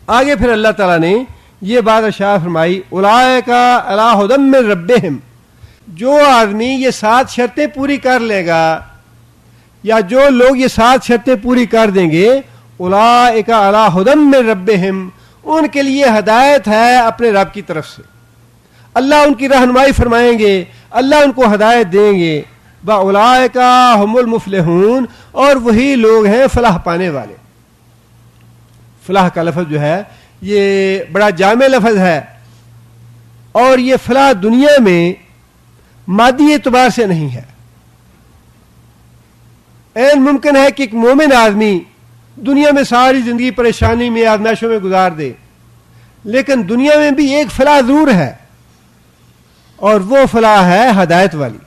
آگے پھر اللہ تعالیٰ نے یہ بات ارشاد فرمائی اولئک علی ھدی من ربہم، جو آدمی یہ 7 شرطیں پوری کر لے گا یا جو لوگ یہ 7 شرطیں پوری کر دیں گے، اولئک علی ھدی من ربہم، ان کے لیے ہدایت ہے اپنے رب کی طرف سے، اللہ ان کی رہنمائی فرمائیں گے، اللہ ان کو ہدایت دیں گے، وَأُولَٰئِكَ هُمُ الْمُفْلِحُونَ، اور وہی لوگ ہیں فلاح پانے والے۔ فلاح کا لفظ جو ہے یہ بڑا جامع لفظ ہے، اور یہ فلاح دنیا میں مادی اعتبار سے نہیں ہے۔ عین ممکن ہے کہ ایک مومن آدمی دنیا میں ساری زندگی پریشانی میں آزمائشوں میں گزار دے، لیکن دنیا میں بھی ایک فلاح ضرور ہے، اور وہ فلاح ہے ہدایت والی۔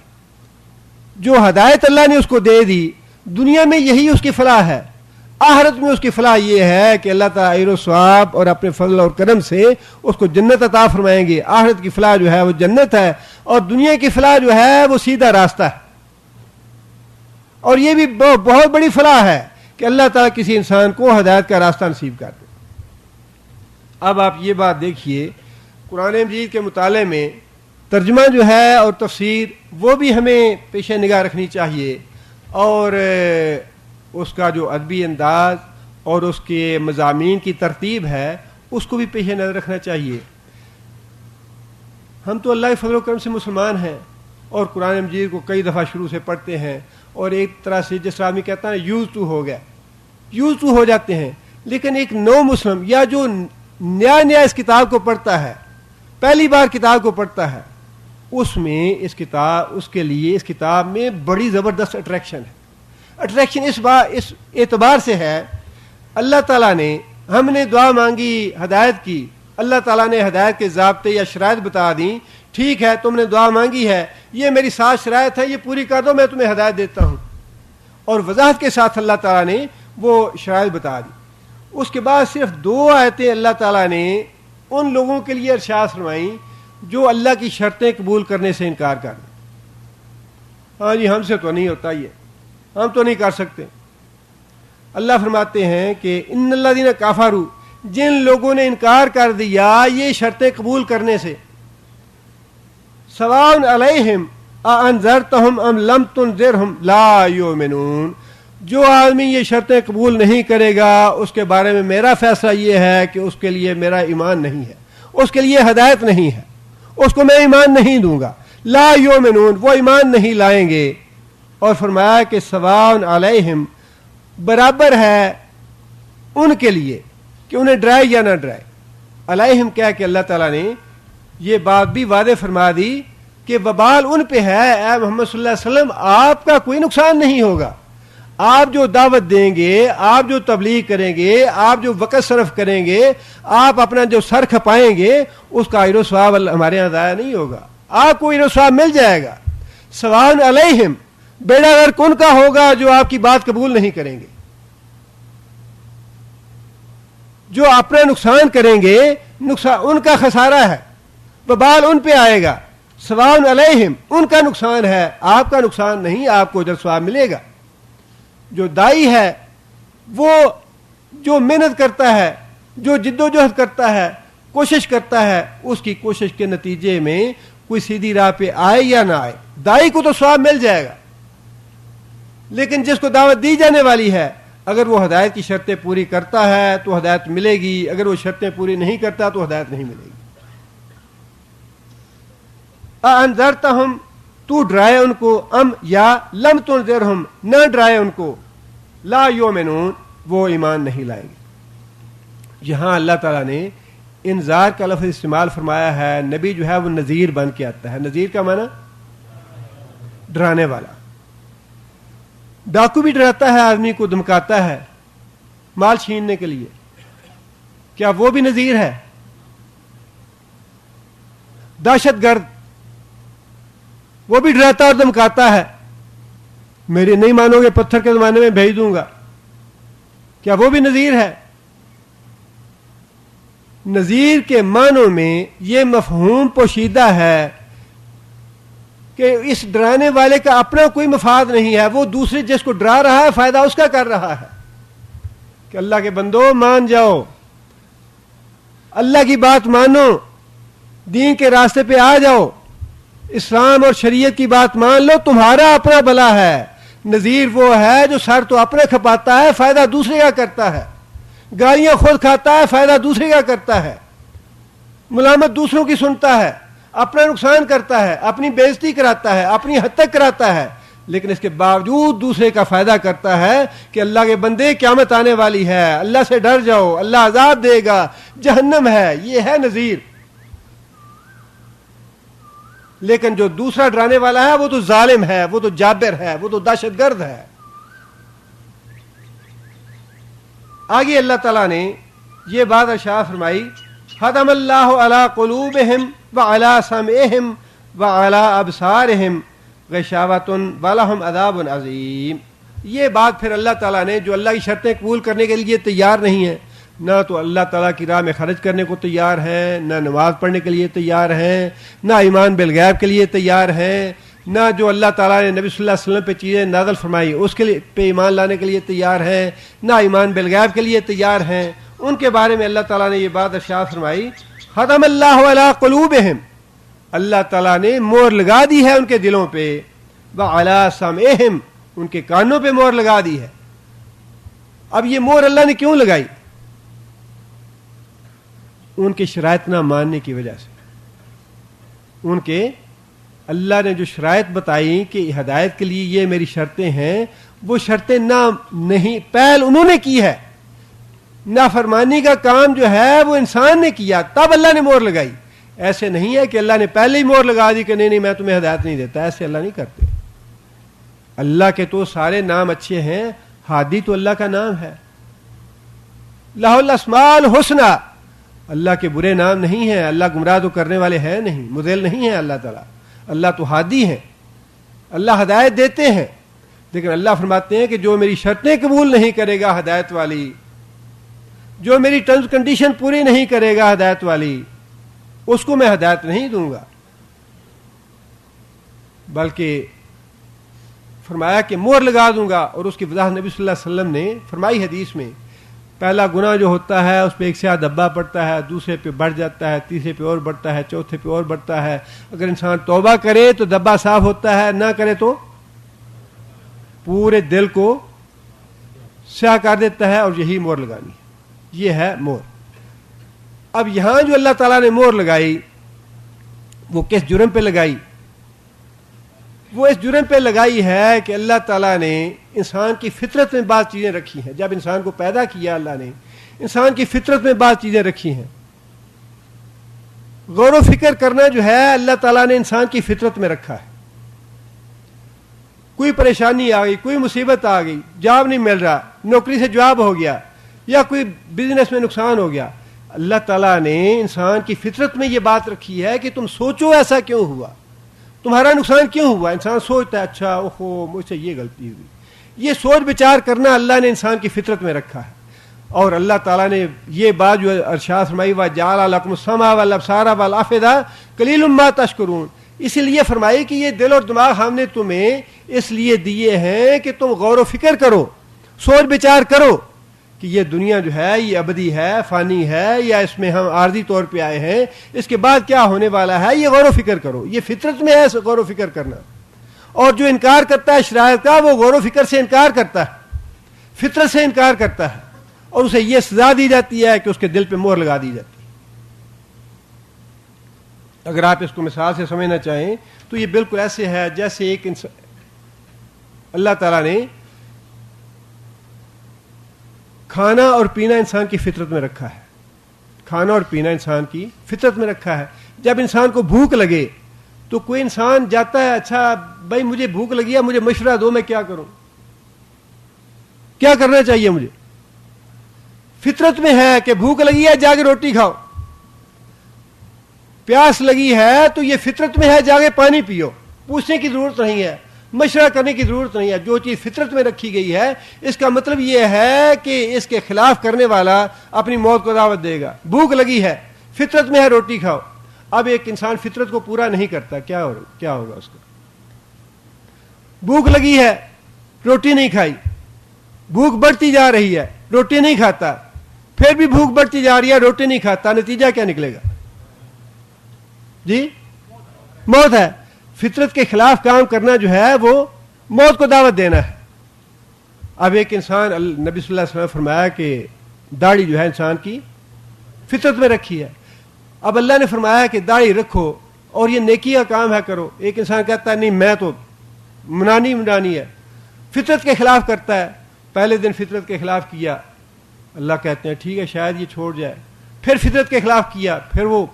جو ہدایت اللہ نے اس کو دے دی، دنیا میں یہی اس کی فلاح ہے، آخرت میں اس کی فلاح یہ ہے کہ اللہ تعالیٰ اجر و ثواب اور اپنے فضل اور کرم سے اس کو جنت عطا فرمائیں گے۔ آخرت کی فلاح جو ہے وہ جنت ہے، اور دنیا کی فلاح جو ہے وہ سیدھا راستہ ہے۔ اور یہ بھی بہت بڑی فلاح ہے کہ اللہ تعالیٰ کسی انسان کو ہدایت کا راستہ نصیب کر دے۔ اب آپ یہ بات دیکھیے، قرآن مجید کے مطالعے میں ترجمہ جو ہے اور تفسیر وہ بھی ہمیں پیش نگاہ رکھنی چاہیے، اور اس کا جو ادبی انداز اور اس کے مضامین کی ترتیب ہے اس کو بھی پیش نظر رکھنا چاہیے۔ ہم تو اللہ کے فضل و کرم سے مسلمان ہیں، اور قرآن مجید کو کئی دفعہ شروع سے پڑھتے ہیں، اور ایک طرح سے جس آدمی کہتا ہے یوز ٹو ہو گیا، یوز ٹو ہو جاتے ہیں۔ لیکن ایک نو مسلم یا جو نیا اس کتاب کو پڑھتا ہے، پہلی بار کتاب کو پڑھتا ہے، اس میں اس کے لیے اس کتاب میں بڑی زبردست اٹریکشن ہے۔ اٹریکشن اس اعتبار سے ہے، اللہ تعالیٰ نے، ہم نے دعا مانگی ہدایت کی، اللہ تعالیٰ نے ہدایت کے ضابطے یا شرائط بتا دیں، ٹھیک ہے تم نے دعا مانگی ہے، یہ میری 7 شرائط ہے، یہ پوری کر دو، میں تمہیں ہدایت دیتا ہوں، اور وضاحت کے ساتھ اللہ تعالیٰ نے وہ شرائط بتا دی۔ اس کے بعد صرف 2 آیتیں اللہ تعالیٰ نے ان لوگوں کے لیے ارشاد فرمائیں جو اللہ کی شرطیں قبول کرنے سے انکار کر دیں۔ ہاں جی ہم سے تو نہیں ہوتا، یہ ہم تو نہیں کر سکتے۔ اللہ فرماتے ہیں کہ ان الذین کفروا، جن لوگوں نے انکار کر دیا یہ شرطیں قبول کرنے سے، سواء علیہم اانذرتہم ام لم تنذرہم لا یؤمنون، جو آدمی یہ شرطیں قبول نہیں کرے گا اس کے بارے میں میرا فیصلہ یہ ہے کہ اس کے لیے میرا ایمان نہیں ہے، اس کے لیے ہدایت نہیں ہے، اس کو میں ایمان نہیں دوں گا۔ لا یؤمنون، وہ ایمان نہیں لائیں گے۔ اور فرمایا کہ سواء علیہم، برابر ہے ان کے لیے کہ انہیں ڈرائے یا نہ ڈرائے۔ علیہم کہہ کہ اللہ تعالیٰ نے یہ بات بھی واضح فرما دی کہ وبال ان پہ ہے، اے محمد صلی اللہ علیہ وسلم آپ کا کوئی نقصان نہیں ہوگا، آپ جو دعوت دیں گے، آپ جو تبلیغ کریں گے، آپ جو وقت صرف کریں گے، آپ اپنا جو سر کھپائیں گے، اس کا اجر و ثواب ہمارے یہاں ضائع نہیں ہوگا، آپ کو اجر و ثواب مل جائے گا۔ سواء علیہم، بیڑا غرق ان کا ہوگا جو آپ کی بات قبول نہیں کریں گے، جو اپنا نقصان کریں گے، نقصان ان کا خسارہ ہے، وبال ان پہ آئے گا۔ سواء علیہم، ان کا نقصان ہے، آپ کا نقصان نہیں، آپ کو اجر ثواب ملے گا۔ جو دائی ہے، وہ جو محنت کرتا ہے، جو جد و جہد کرتا ہے، کوشش کرتا ہے، اس کی کوشش کے نتیجے میں کوئی سیدھی راہ پہ آئے یا نہ آئے، دائی کو تو ثواب مل جائے گا۔ لیکن جس کو دعوت دی جانے والی ہے، اگر وہ ہدایت کی شرطیں پوری کرتا ہے تو ہدایت ملے گی، اگر وہ شرطیں پوری نہیں کرتا تو ہدایت نہیں ملے گی۔ انذرتہم، تو ڈرائے ان کو، ام یا لم تنذرہم، نہ ڈرائے ان کو، لا یؤمنون، وہ ایمان نہیں لائیں گے۔ یہاں اللہ تعالیٰ نے انذار کا لفظ استعمال فرمایا ہے۔ نبی جو ہے وہ نذیر بن کے آتا ہے۔ نذیر کا معنی ڈرانے والا۔ ڈاکو بھی ڈراتا ہے، آدمی کو دھمکاتا ہے مال چھیننے کے لیے، کیا وہ بھی نذیر ہے؟ دہشت گرد وہ بھی ڈراتا اور دھمکاتا ہے، میری نہیں مانو گے پتھر کے زمانے میں بھیج دوں گا، کیا وہ بھی نذیر ہے؟ نذیر کے معنوں میں یہ مفہوم پوشیدہ ہے کہ اس ڈرانے والے کا اپنا کوئی مفاد نہیں ہے، وہ دوسرے جس کو ڈرا رہا ہے فائدہ اس کا کر رہا ہے کہ اللہ کے بندو مان جاؤ، اللہ کی بات مانو, دین کے راستے پہ آ جاؤ, اسلام اور شریعت کی بات مان لو, تمہارا اپنا بھلا ہے. نذیر وہ ہے جو سر تو اپنے کھپاتا ہے, فائدہ دوسرے کا کرتا ہے, گالیاں خود کھاتا ہے, فائدہ دوسرے کا کرتا ہے, ملامت دوسروں کی سنتا ہے, اپنا نقصان کرتا ہے, اپنی بےزتی کراتا ہے, اپنی حد تک کراتا ہے, لیکن اس کے باوجود دوسرے کا فائدہ کرتا ہے کہ اللہ کے بندے قیامت آنے والی ہے, اللہ سے ڈر جاؤ, اللہ عذاب دے گا, جہنم ہے. یہ ہے نذیر. لیکن جو دوسرا ڈرانے والا ہے وہ تو ظالم ہے, وہ تو جابر ہے, وہ تو دہشت گرد ہے. آگے اللہ تعالیٰ نے یہ بات ارشاد فرمائی, ختم اللہ علی قلوبہم وعلی سمعہم وعلی ابصارہم غشاوۃ ولہم عذاب عظیم. یہ بات پھر اللہ تعالیٰ نے, جو اللہ کی شرطیں قبول کرنے کے لیے تیار نہیں ہیں, نہ تو اللہ تعالیٰ کی راہ میں خرچ کرنے کو تیار ہیں, نہ نماز پڑھنے کے لیے تیار ہیں, نہ ایمان بالغیب کے لیے تیار ہیں, نہ جو اللہ تعالیٰ نے نبی صلی اللہ علیہ وسلم پہ چیزیں نازل فرمائی اس کے لیے پہ ایمان لانے کے لیے تیار ہیں, نہ ایمان بالغیب کے لیے تیار ہیں. ان کے بارے میں اللہ تعالیٰ نے یہ بات ارشاد فرمائی, ختم اللہ علی قلوبہم, اللہ تعالیٰ نے مہر لگا دی ہے ان کے دلوں پہ, وعلی سمعہم, ان کے کانوں پہ مہر لگا دی ہے. اب یہ مہر اللہ نے کیوں لگائی؟ ان کی شرائط نہ ماننے کی وجہ سے. ان کے اللہ نے جو شرائط بتائی کہ ہدایت کے لیے یہ میری شرطیں ہیں, وہ شرطیں نہیں پہل انہوں نے کی ہے. نافرمانی کا کام جو ہے وہ انسان نے کیا, تب اللہ نے مہر لگائی. ایسے نہیں ہے کہ اللہ نے پہلے ہی مہر لگا دی کہ نہیں میں تمہیں ہدایت نہیں دیتا. ایسے اللہ نہیں کرتے. اللہ کے تو سارے نام اچھے ہیں, ہادی تو اللہ کا نام ہے, لہ الاسماء الحسنی, اللہ کے برے نام نہیں ہیں. اللہ گمراہ تو کرنے والے ہیں نہیں, مضل نہیں ہے اللہ تعالیٰ. اللہ تو ہادی ہیں, اللہ ہدایت دیتے ہیں. لیکن اللہ فرماتے ہیں کہ جو میری شرطیں قبول نہیں کرے گا ہدایت والی, جو میری ٹرمز کنڈیشن پوری نہیں کرے گا ہدایت والی, اس کو میں ہدایت نہیں دوں گا. بلکہ فرمایا کہ مہر لگا دوں گا. اور اس کی وضاحت نبی صلی اللہ علیہ وسلم نے فرمائی حدیث میں, پہلا گناہ جو ہوتا ہے اس پہ ایک سیاہ دھبا پڑتا ہے, دوسرے پہ بڑھ جاتا ہے, تیسرے پہ اور بڑھتا ہے, چوتھے پہ اور بڑھتا ہے. اگر انسان توبہ کرے تو دھبا صاف ہوتا ہے, نہ کرے تو پورے دل کو سیاہ کر دیتا ہے. اور یہی مہر لگانی ہے, یہ ہے مہر. اب یہاں جو اللہ تعالیٰ نے مہر لگائی وہ کس جرم پہ لگائی؟ وہ اس جرم پہ لگائی ہے کہ اللہ تعالیٰ نے انسان کی فطرت میں بعض چیزیں رکھی ہیں. جب انسان کو پیدا کیا اللہ نے انسان کی فطرت میں بعض چیزیں رکھی ہیں. غور و فکر کرنا جو ہے اللہ تعالیٰ نے انسان کی فطرت میں رکھا ہے. کوئی پریشانی آ گئی, کوئی مصیبت آ گئی, جاب نہیں مل رہا, نوکری سے جواب ہو گیا, یا کوئی بزنس میں نقصان ہو گیا, اللہ تعالیٰ نے انسان کی فطرت میں یہ بات رکھی ہے کہ تم سوچو ایسا کیوں ہوا, تمہارا نقصان کیوں ہوا. انسان سوچتا ہے اچھا اوہو مجھ سے یہ غلطی ہوئی. یہ سوچ بچار کرنا اللہ نے انسان کی فطرت میں رکھا ہے. اور اللہ تعالیٰ نے یہ بات جو ارشاد فرمائی وَجَعَلَ لَكُمُ السَّمْعَ وَالْأَبْصَارَ وَالْأَفْئِدَةَ قَلِيلٌ مَا تَشْكُرُونَ. اسی لیے فرمائی کہ یہ دل اور دماغ ہم نے تمہیں اس لیے دیے ہیں کہ تم غور و فکر کرو, سوچ بچار کرو کہ یہ دنیا جو ہے یہ ابدی ہے, فانی ہے, یا اس میں ہم عارضی طور پہ آئے ہیں, اس کے بعد کیا ہونے والا ہے, یہ غور و فکر کرو. یہ فطرت میں ہے غور و فکر کرنا. اور جو انکار کرتا ہے شرائط کا وہ غور و فکر سے انکار کرتا ہے, فطرت سے انکار کرتا ہے, اور اسے یہ سزا دی جاتی ہے کہ اس کے دل پہ مہر لگا دی جاتی ہے. اگر آپ اس کو مثال سے سمجھنا چاہیں تو یہ بالکل ایسے ہے جیسے ایک اللہ تعالیٰ نے کھانا اور پینا انسان کی فطرت میں رکھا ہے. کھانا اور پینا انسان کی فطرت میں رکھا ہے. جب انسان کو بھوک لگے تو کوئی انسان جاتا ہے اچھا بھائی مجھے بھوک لگی ہے, مجھے مشورہ دو میں کیا کروں, کیا کرنا چاہیے مجھے. فطرت میں ہے کہ بھوک لگی ہے جا کے روٹی کھاؤ, پیاس لگی ہے تو یہ فطرت میں ہے جا کے پانی پیو. پوچھنے کی ضرورت نہیں ہے, مشورہ کرنے کی ضرورت نہیں ہے. جو چیز فطرت میں رکھی گئی ہے اس کا مطلب یہ ہے کہ اس کے خلاف کرنے والا اپنی موت کو دعوت دے گا. بھوک لگی ہے, فطرت میں ہے روٹی کھاؤ. اب ایک انسان فطرت کو پورا نہیں کرتا, کیا ہوگا اس کا؟ بھوک لگی ہے, روٹی نہیں کھائی, بھوک بڑھتی جا رہی ہے, روٹی نہیں کھاتا, پھر بھی بھوک بڑھتی جا رہی ہے, روٹی نہیں کھاتا, نتیجہ کیا نکلے گا جی؟ موت ہے. فطرت کے خلاف کام کرنا جو ہے وہ موت کو دعوت دینا ہے. اب ایک انسان, نبی صلی اللہ علیہ وسلم نے فرمایا کہ داڑھی جو ہے انسان کی فطرت میں رکھی ہے. اب اللہ نے فرمایا کہ داڑھی رکھو اور یہ نیکی کا کام ہے کرو. ایک انسان کہتا ہے نہیں میں تو منانی ہے, فطرت کے خلاف کرتا ہے. پہلے دن فطرت کے خلاف کیا, اللہ کہتے ہیں ٹھیک ہے شاید یہ چھوڑ جائے. پھر فطرت کے خلاف کیا, پھر وہ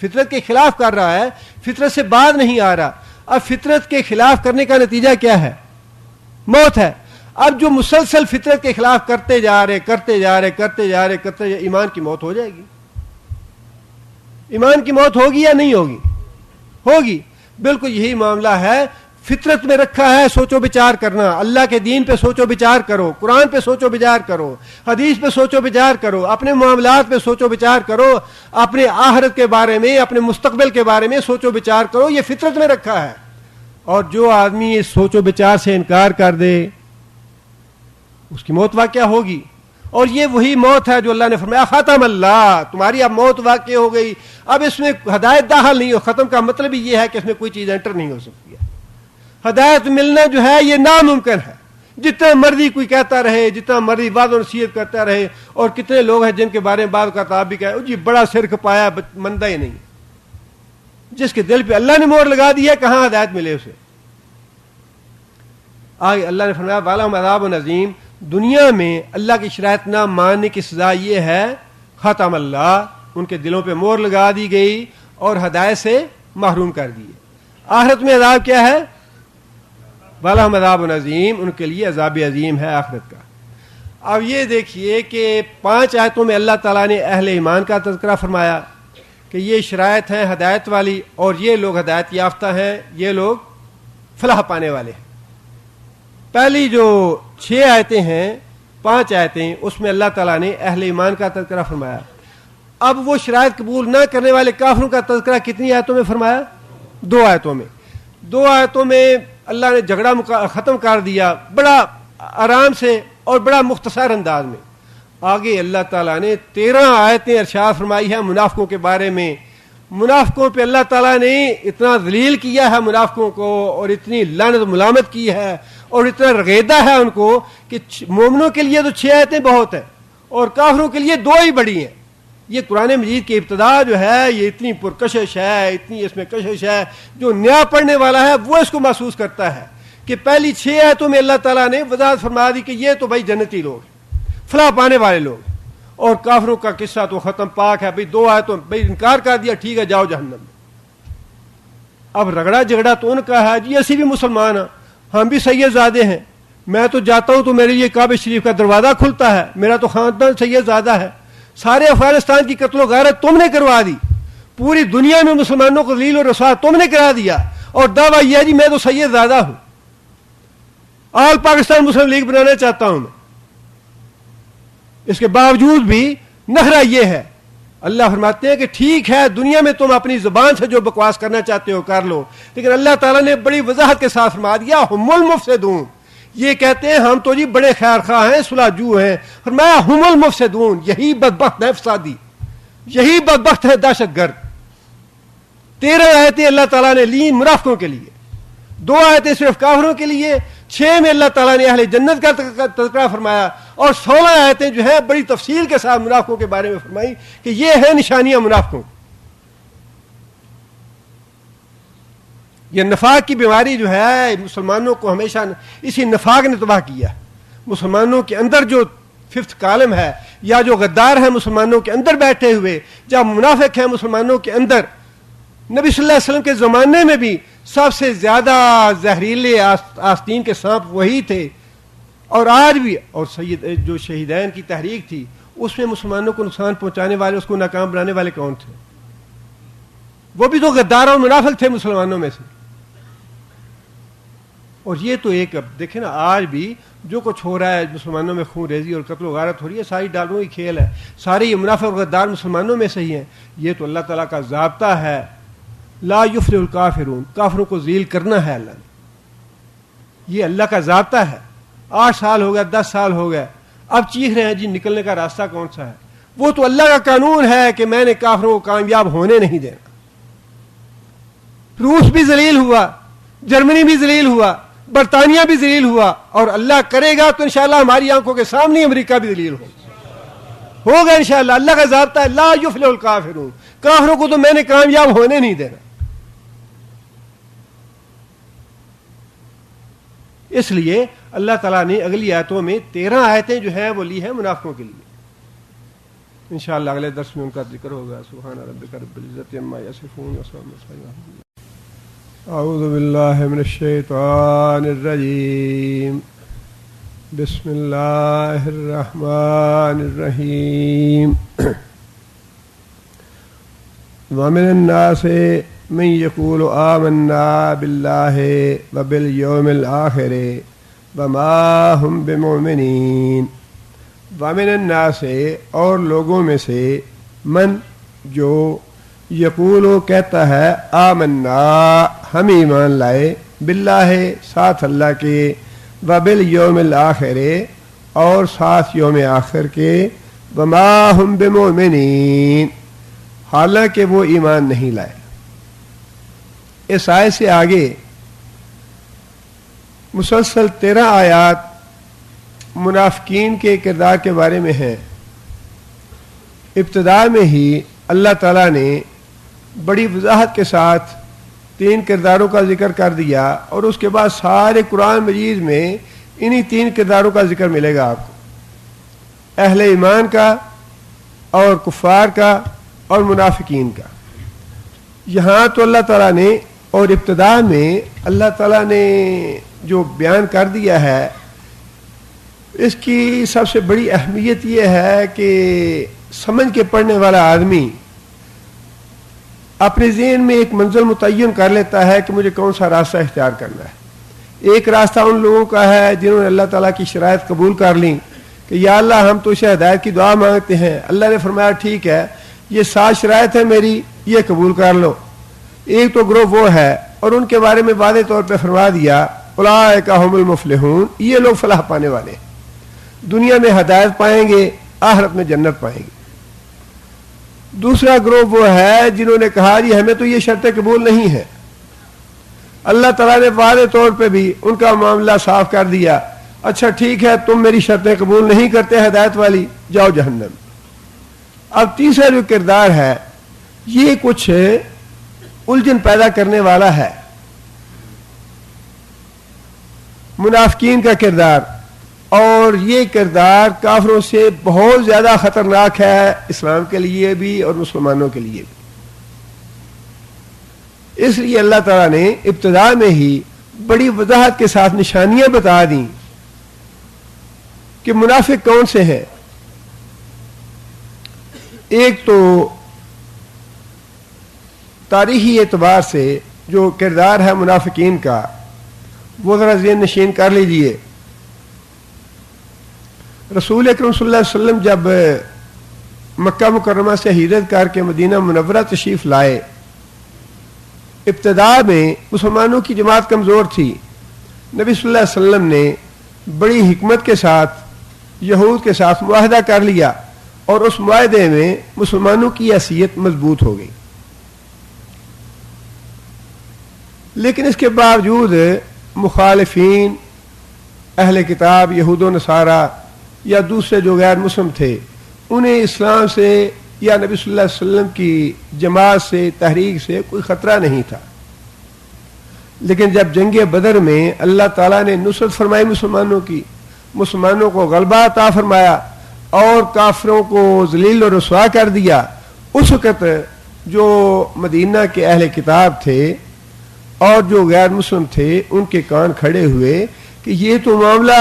فطرت کے خلاف کر رہا ہے, فطرت سے باز نہیں آ رہا. اب فطرت کے خلاف کرنے کا نتیجہ کیا ہے؟ موت ہے. اب جو مسلسل فطرت کے خلاف کرتے جا رہے ایمان کی موت ہو جائے گی. ایمان کی موت ہوگی یا نہیں ہوگی؟ ہوگی. بالکل یہی معاملہ ہے. فطرت میں رکھا ہے سوچو بچار کرنا. اللہ کے دین پہ سوچو بچار کرو, قرآن پہ سوچو بچار کرو, حدیث پہ سوچو بچار کرو, اپنے معاملات پہ سوچو بچار کرو, اپنے آخرت کے بارے میں, اپنے مستقبل کے بارے میں سوچو بچار کرو. یہ فطرت میں رکھا ہے. اور جو آدمی اس سوچو بچار سے انکار کر دے اس کی موت واقع ہوگی. اور یہ وہی موت ہے جو اللہ نے فرمایا ختم اللہ, تمہاری اب موت واقع ہو گئی. اب اس میں ہدایت داخل نہیں ہو. ختم کا مطلب ہی یہ ہے کہ اس میں کوئی چیز انٹر نہیں ہو سکتی ہے. ہدایت ملنا جو ہے یہ ناممکن ہے. جتنا مرضی کوئی کہتا رہے, جتنا مرضی وعظ و نصیحت کرتا رہے, اور کتنے لوگ ہیں جن کے بارے میں بات کرتا آپ بھی کہے جی بڑا سر کھپایا, مندہ ہی نہیں. جس کے دل پہ اللہ نے مہر لگا دی ہے کہاں ہدایت ملے اسے. آگے اللہ نے فرمایا وَلَهُمْ عَذَابٌ عَظِيمٌ. دنیا میں اللہ کی شرائط نہ ماننے کی سزا یہ ہے ختم اللہ, ان کے دلوں پہ مہر لگا دی گئی اور ہدایت سے محروم کر دیے. آخرت میں عذاب کیا ہے؟ وَلَهُمْ عَذَابٌ عَظِيمٌ, ان کے لیے عذاب عظیم ہے آخرت کا. اب یہ دیکھیے کہ 5 آیتوں میں اللہ تعالیٰ نے اہل ایمان کا تذکرہ فرمایا کہ یہ شرائط ہیں ہدایت والی, اور یہ لوگ ہدایت یافتہ ہیں, یہ لوگ فلاح پانے والے ہیں. پہلی جو 6 آیتیں ہیں, 5 آیتیں, اس میں اللہ تعالیٰ نے اہل ایمان کا تذکرہ فرمایا. اب وہ شرائط قبول نہ کرنے والے کافروں کا تذکرہ کتنی آیتوں میں فرمایا؟ 2 آیتوں میں. 2 آیتوں میں اللہ نے جھگڑا ختم کر دیا بڑا آرام سے اور بڑا مختصر انداز میں. آگے اللہ تعالیٰ نے 13 آیتیں ارشاد فرمائی ہیں منافقوں کے بارے میں. منافقوں پہ اللہ تعالیٰ نے اتنا ذلیل کیا ہے منافقوں کو, اور اتنی لعنت ملامت کی ہے, اور اتنا رغیدہ ہے ان کو کہ مومنوں کے لیے تو 6 آیتیں بہت ہیں اور کافروں کے لیے 2 ہی بڑی ہیں. یہ قرآن مجید کی ابتدا جو ہے یہ اتنی پرکشش ہے, اتنی اس میں کشش ہے, جو نیا پڑھنے والا ہے وہ اس کو محسوس کرتا ہے کہ پہلی 6 آیتوں میں اللہ تعالیٰ نے وضاحت فرما دی کہ یہ تو بھائی جنتی لوگ ہیں, فلاح پانے والے لوگ, اور کافروں کا قصہ تو ختم پاک ہے. بھائی 2 آیتوں بھائی انکار کر دیا, ٹھیک ہے جاؤ جہنم میں. اب رگڑا جھگڑا تو ان کا ہے جی اسی بھی مسلمان ہیں, ہم بھی سید زادے ہیں, میں تو جاتا ہوں تو میرے لیے کعبہ شریف کا دروازہ کھلتا ہے, میرا تو خاندان سید زادہ ہے. سارے افغانستان کی قتل و غارت تم نے کروا دی, پوری دنیا میں مسلمانوں کو ذلیل و رسوا تم نے کرا دیا, اور دعویٰ یہ ہے جی میں تو سید زادہ ہوں, آل پاکستان مسلم لیگ بنانا چاہتا ہوں میں. اس کے باوجود بھی نخرہ یہ ہے. اللہ فرماتے ہیں کہ ٹھیک ہے دنیا میں تم اپنی زبان سے جو بکواس کرنا چاہتے ہو کر لو, لیکن اللہ تعالیٰ نے بڑی وضاحت کے ساتھ فرما دیا ہم المفسدون. یہ کہتے ہیں ہم تو جی بڑے خیر خواہ ہیں, صلح جو ہیں, فرمایا ہم المفسدون, یہی بدبخت ہے فسادی, یہی بدبخت ہے دہشت گرد. 13 آیتیں اللہ تعالیٰ نے لی منافقوں کے لیے, 2 آیتیں صرف کافروں کے لیے, 6 میں اللہ تعالیٰ نے اہل جنت کا تذکرہ فرمایا, اور 16 آیتیں جو ہیں بڑی تفصیل کے ساتھ منافقوں کے بارے میں فرمائی کہ یہ ہیں نشانیاں منافقوں. یہ نفاق کی بیماری جو ہے مسلمانوں کو ہمیشہ اسی نفاق نے تباہ کیا. مسلمانوں کے اندر جو 5th کالم ہے, یا جو غدار ہیں مسلمانوں کے اندر بیٹھے ہوئے, جب منافق ہیں مسلمانوں کے اندر, نبی صلی اللہ علیہ وسلم کے زمانے میں بھی سب سے زیادہ زہریلے آستین کے سانپ وہی تھے, اور آج بھی. اور جو شہیدین کی تحریک تھی اس میں مسلمانوں کو نقصان پہنچانے والے, اس کو ناکام بنانے والے کون تھے؟ وہ بھی تو غدار اور منافق تھے مسلمانوں میں سے. اور یہ تو ایک اب دیکھیں نا آج بھی جو کچھ ہو رہا ہے مسلمانوں میں خون ریزی اور قتل و غارت ہو رہی ہے, ساری ڈالوں کی کھیل ہے, سارے یہ منافق اور غدار مسلمانوں میں سے ہی ہیں. یہ تو اللہ تعالیٰ کا ضابطہ ہے, لا یفلح الکافرون, کافروں کو ذلیل کرنا ہے اللہ نے, یہ اللہ کا ضابطہ ہے. 8 سال ہو گیا, 10 سال ہو گئے, اب چیخ رہے ہیں جی نکلنے کا راستہ کون سا ہے. وہ تو اللہ کا قانون ہے کہ میں نے کافروں کو کامیاب ہونے نہیں دینا. روس بھی ذلیل ہوا, جرمنی بھی ذلیل ہوا, برطانیہ بھی ذلیل ہوا, اور اللہ کرے گا تو انشاءاللہ ہماری آنکھوں کے سامنے امریکہ بھی ذلیل ہوگا انشاءاللہ. اللہ کا ضابطہ ہے لا یفلح الکافرون, کافروں کو تو میں نے کامیاب ہونے نہیں دینا. اس لیے اللہ تعالیٰ نے اگلی آیتوں میں 13 آیتیں جو ہیں وہ لی ہیں منافقوں کے لیے. انشاءاللہ اگلے درس میں ان کا ذکر ہوگا. سبحان ربک رب العزت عما یصفون وسلام علی المرسلین. اعوذ باللہ من الشیطان الرجیم. بسم اللہ الرحمن الرحیم. ومن الناس من یقول آمنا باللہ وبالیوم الآخر وما ہم بمؤمنین. ومن الناس اور لوگوں میں سے من جو یقول کہتا ہے آمنا ہم ایمان لائے باللہ ساتھ اللہ کے وبالیوم الآخر اور ساتھ یوم آخر کے وما ہم بمؤمنین حالانکہ وہ ایمان نہیں لائے. اس آیت سے آگے مسلسل 13 آیات منافقین کے کردار کے بارے میں ہیں. ابتدا میں ہی اللہ تعالیٰ نے بڑی وضاحت کے ساتھ 3 کرداروں کا ذکر کر دیا, اور اس کے بعد سارے قرآن مجید میں انہی 3 کرداروں کا ذکر ملے گا آپ کو, اہل ایمان کا اور کفار کا اور منافقین کا. یہاں تو اللہ تعالیٰ نے اور ابتدا میں اللہ تعالیٰ نے جو بیان کر دیا ہے اس کی سب سے بڑی اہمیت یہ ہے کہ سمجھ کے پڑھنے والا آدمی اپنے ذہن میں ایک منزل متعین کر لیتا ہے کہ مجھے کون سا راستہ اختیار کرنا ہے. ایک راستہ ان لوگوں کا ہے جنہوں نے اللہ تعالیٰ کی شرائط قبول کر لیں کہ یا اللہ ہم تو اسے ہدایت کی دعا مانگتے ہیں. اللہ نے فرمایا ٹھیک ہے یہ 7 شرائط ہے میری, یہ قبول کر لو. ایک تو گروہ وہ ہے, اور ان کے بارے میں واضح طور پہ فرما دیا اولئک ھم المفلحون, یہ لوگ فلاح پانے والے ہیں, دنیا میں ہدایت پائیں گے, آخرت میں جنت پائیں گے. دوسرا گروہ وہ ہے جنہوں نے کہا جی ہمیں تو یہ شرطیں قبول نہیں ہیں. اللہ تعالیٰ نے واضح طور پہ بھی ان کا معاملہ صاف کر دیا, اچھا ٹھیک ہے تم میری شرطیں قبول نہیں کرتے ہدایت والی, جاؤ جہنم. اب تیسرا جو کردار ہے یہ کچھ الجھن پیدا کرنے والا ہے, منافقین کا کردار, اور یہ کردار کافروں سے بہت زیادہ خطرناک ہے اسلام کے لیے بھی اور مسلمانوں کے لیے بھی. اس لیے اللہ تعالیٰ نے ابتدا میں ہی بڑی وضاحت کے ساتھ نشانیاں بتا دیں کہ منافق کون سے ہیں. ایک تو تاریخی اعتبار سے جو کردار ہے منافقین کا وہ ذرا ذہن نشین کر لیجئے. رسول اکرم صلی اللہ علیہ وسلم جب مکہ مکرمہ سے ہجرت کر کے مدینہ منورہ تشریف لائے, ابتدا میں مسلمانوں کی جماعت کمزور تھی. نبی صلی اللہ علیہ وسلم نے بڑی حکمت کے ساتھ یہود کے ساتھ معاہدہ کر لیا, اور اس معاہدے میں مسلمانوں کی حیثیت مضبوط ہو گئی. لیکن اس کے باوجود مخالفین اہل کتاب یہود و نصارہ یا دوسرے جو غیر مسلم تھے انہیں اسلام سے یا نبی صلی اللہ علیہ وسلم کی جماعت سے تحریک سے کوئی خطرہ نہیں تھا. لیکن جب جنگ بدر میں اللہ تعالیٰ نے نصرت فرمائی مسلمانوں کی, مسلمانوں کو غلبہ عطا فرمایا اور کافروں کو ذلیل و رسوا کر دیا, اس وقت جو مدینہ کے اہل کتاب تھے اور جو غیر مسلم تھے ان کے کان کھڑے ہوئے کہ یہ تو معاملہ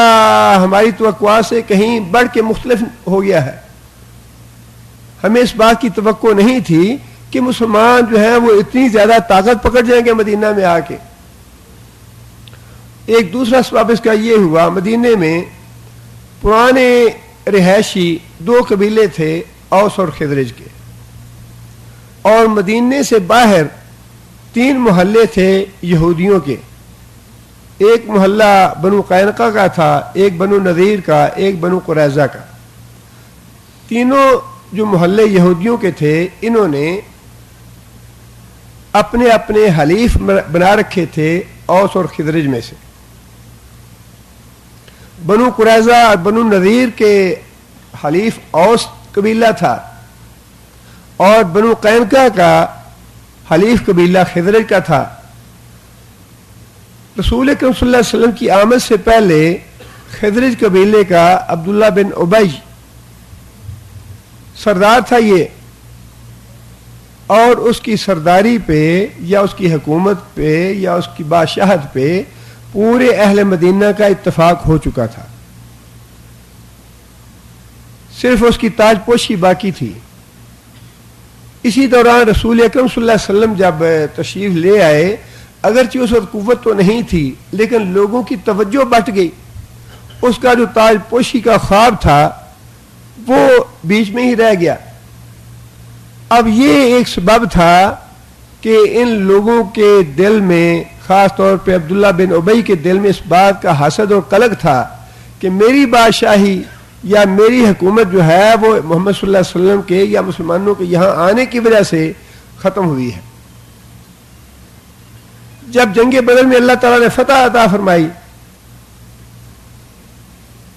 ہماری توقع سے کہیں بڑھ کے مختلف ہو گیا ہے. ہمیں اس بات کی توقع نہیں تھی کہ مسلمان جو ہیں وہ اتنی زیادہ طاقت پکڑ جائیں گے مدینہ میں آ کے. ایک دوسرا سبب اس کا یہ ہوا, مدینے میں پرانے رہائشی 2 قبیلے تھے اوس اور خزرج کے, اور مدینے سے باہر 3 محلے تھے یہودیوں کے. ایک محلہ بنو قینقاع کا تھا, ایک بنو نذیر کا, ایک بنو قریظہ کا. تینوں جو محلے یہودیوں کے تھے انہوں نے اپنے اپنے حلیف بنا رکھے تھے اوس اور خزرج میں سے. بنو قریظہ اور بنو نذیر کے حلیف اوس قبیلہ تھا اور بنو قینقاع کا حلیف قبیلہ خزرج کا تھا. رسول اکرم صلی اللہ علیہ وسلم کی آمد سے پہلے خزرج قبیلے کا عبداللہ بن ابی سردار تھا یہ, اور اس کی سرداری پہ یا اس کی حکومت پہ یا اس کی بادشاہت پہ پورے اہل مدینہ کا اتفاق ہو چکا تھا, صرف اس کی تاج پوشی باقی تھی. اسی دوران رسول اکرم صلی اللہ علیہ وسلم جب تشریف لے آئے, اگرچہ اس وقت قوت تو نہیں تھی لیکن لوگوں کی توجہ بٹ گئی. اس کا جو تاج پوشی کا خواب تھا وہ بیچ میں ہی رہ گیا. اب یہ ایک سبب تھا کہ ان لوگوں کے دل میں, خاص طور پہ عبداللہ بن ابی کے دل میں اس بات کا حسد اور قلق تھا کہ میری بادشاہی یا میری حکومت جو ہے وہ محمد صلی اللہ علیہ وسلم کے یا مسلمانوں کے یہاں آنے کی وجہ سے ختم ہوئی ہے. جب جنگ بدر میں اللہ تعالیٰ نے فتح عطا فرمائی,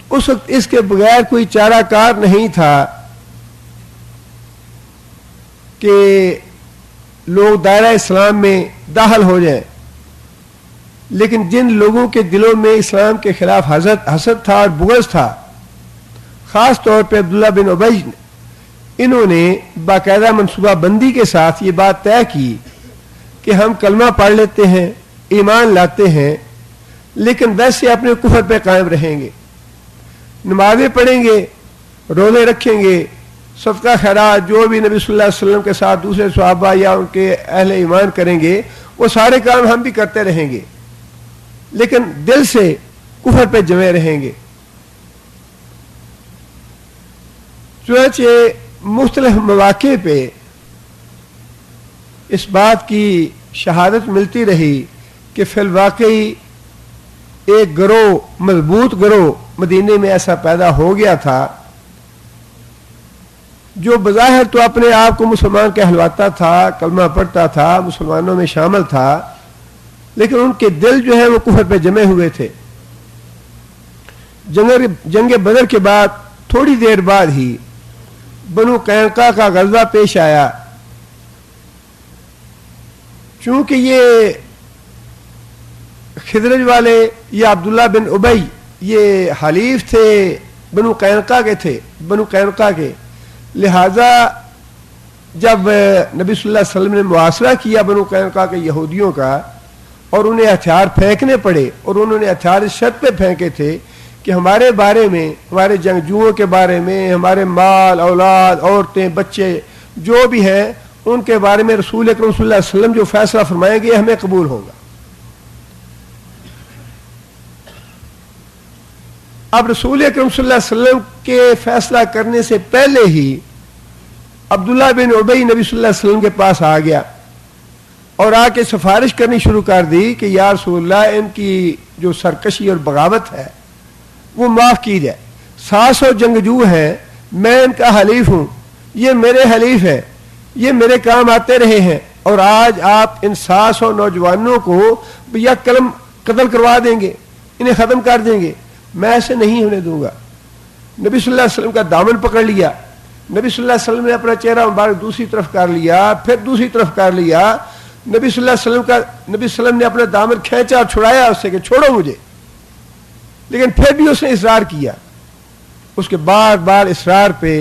اس وقت اس کے بغیر کوئی چارہ کار نہیں تھا کہ لوگ دائرہ اسلام میں داخل ہو جائیں, لیکن جن لوگوں کے دلوں میں اسلام کے خلاف حسد تھا اور بغض تھا, خاص طور پہ عبداللہ بن ابی, انہوں نے باقاعدہ منصوبہ بندی کے ساتھ یہ بات طے کی کہ ہم کلمہ پڑھ لیتے ہیں, ایمان لاتے ہیں, لیکن ویسے اپنے کفر پہ قائم رہیں گے, نمازیں پڑھیں گے, روزے رکھیں گے, صدقہ خیرات جو بھی نبی صلی اللہ علیہ وسلم کے ساتھ دوسرے صحابہ یا ان کے اہل ایمان کریں گے وہ سارے کام ہم بھی کرتے رہیں گے, لیکن دل سے کفر پہ جمے رہیں گے. چنانچہ مختلف مواقع پہ اس بات کی شہادت ملتی رہی کہ فی الواقعی ایک گروہ, مضبوط گروہ مدینے میں ایسا پیدا ہو گیا تھا جو بظاہر تو اپنے آپ کو مسلمان کہلواتا تھا, کلمہ پڑھتا تھا, مسلمانوں میں شامل تھا, لیکن ان کے دل جو ہے وہ کفر پہ جمے ہوئے تھے. جنگ بدر کے بعد تھوڑی دیر بعد ہی بنو قینقاع کا غزوہ پیش آیا. چونکہ یہ خزرج والے یا عبداللہ بن ابی یہ حلیف تھے بنو قینقاع کے تھے, بنو قینقاع کے, لہذا جب نبی صلی اللہ علیہ وسلم نے محاصرہ کیا بنو قینقاع کے یہودیوں کا اور انہیں ہتھیار پھینکنے پڑے, اور انہوں نے ہتھیار اس شرط پہ پھینکے تھے کہ ہمارے بارے میں, ہمارے جنگجوؤں کے بارے میں, ہمارے مال اولاد عورتیں بچے جو بھی ہیں ان کے بارے میں رسول اکرم صلی اللہ علیہ وسلم جو فیصلہ فرمائیں گے ہمیں قبول ہوگا. اب رسول اکرم صلی اللہ علیہ وسلم کے فیصلہ کرنے سے پہلے ہی عبداللہ بن ابی نبی صلی اللہ علیہ وسلم کے پاس آ گیا اور آ کے سفارش کرنی شروع کر دی کہ یا رسول اللہ ان کی جو سرکشی اور بغاوت ہے وہ معاف کی جائے. 700 جنگجو ہیں, میں ان کا حلیف ہوں, یہ میرے حلیف ہیں, یہ میرے کام آتے رہے ہیں, اور آج آپ ان 700 نوجوانوں کو یا قلم قتل کروا دیں گے, انہیں ختم کر دیں گے, میں ایسے نہیں ہونے دوں گا. نبی صلی اللہ علیہ وسلم کا دامن پکڑ لیا, نبی صلی اللہ علیہ وسلم نے اپنا چہرہ مبارک دوسری طرف کر لیا, پھر دوسری طرف کر لیا. نبی صلی اللہ علیہ وسلم نے اپنا دامن کھینچا اور چھڑایا اس سے کہ چھوڑو مجھے, لیکن پھر بھی اس نے اصرار کیا. اس کے بار بار اصرار پہ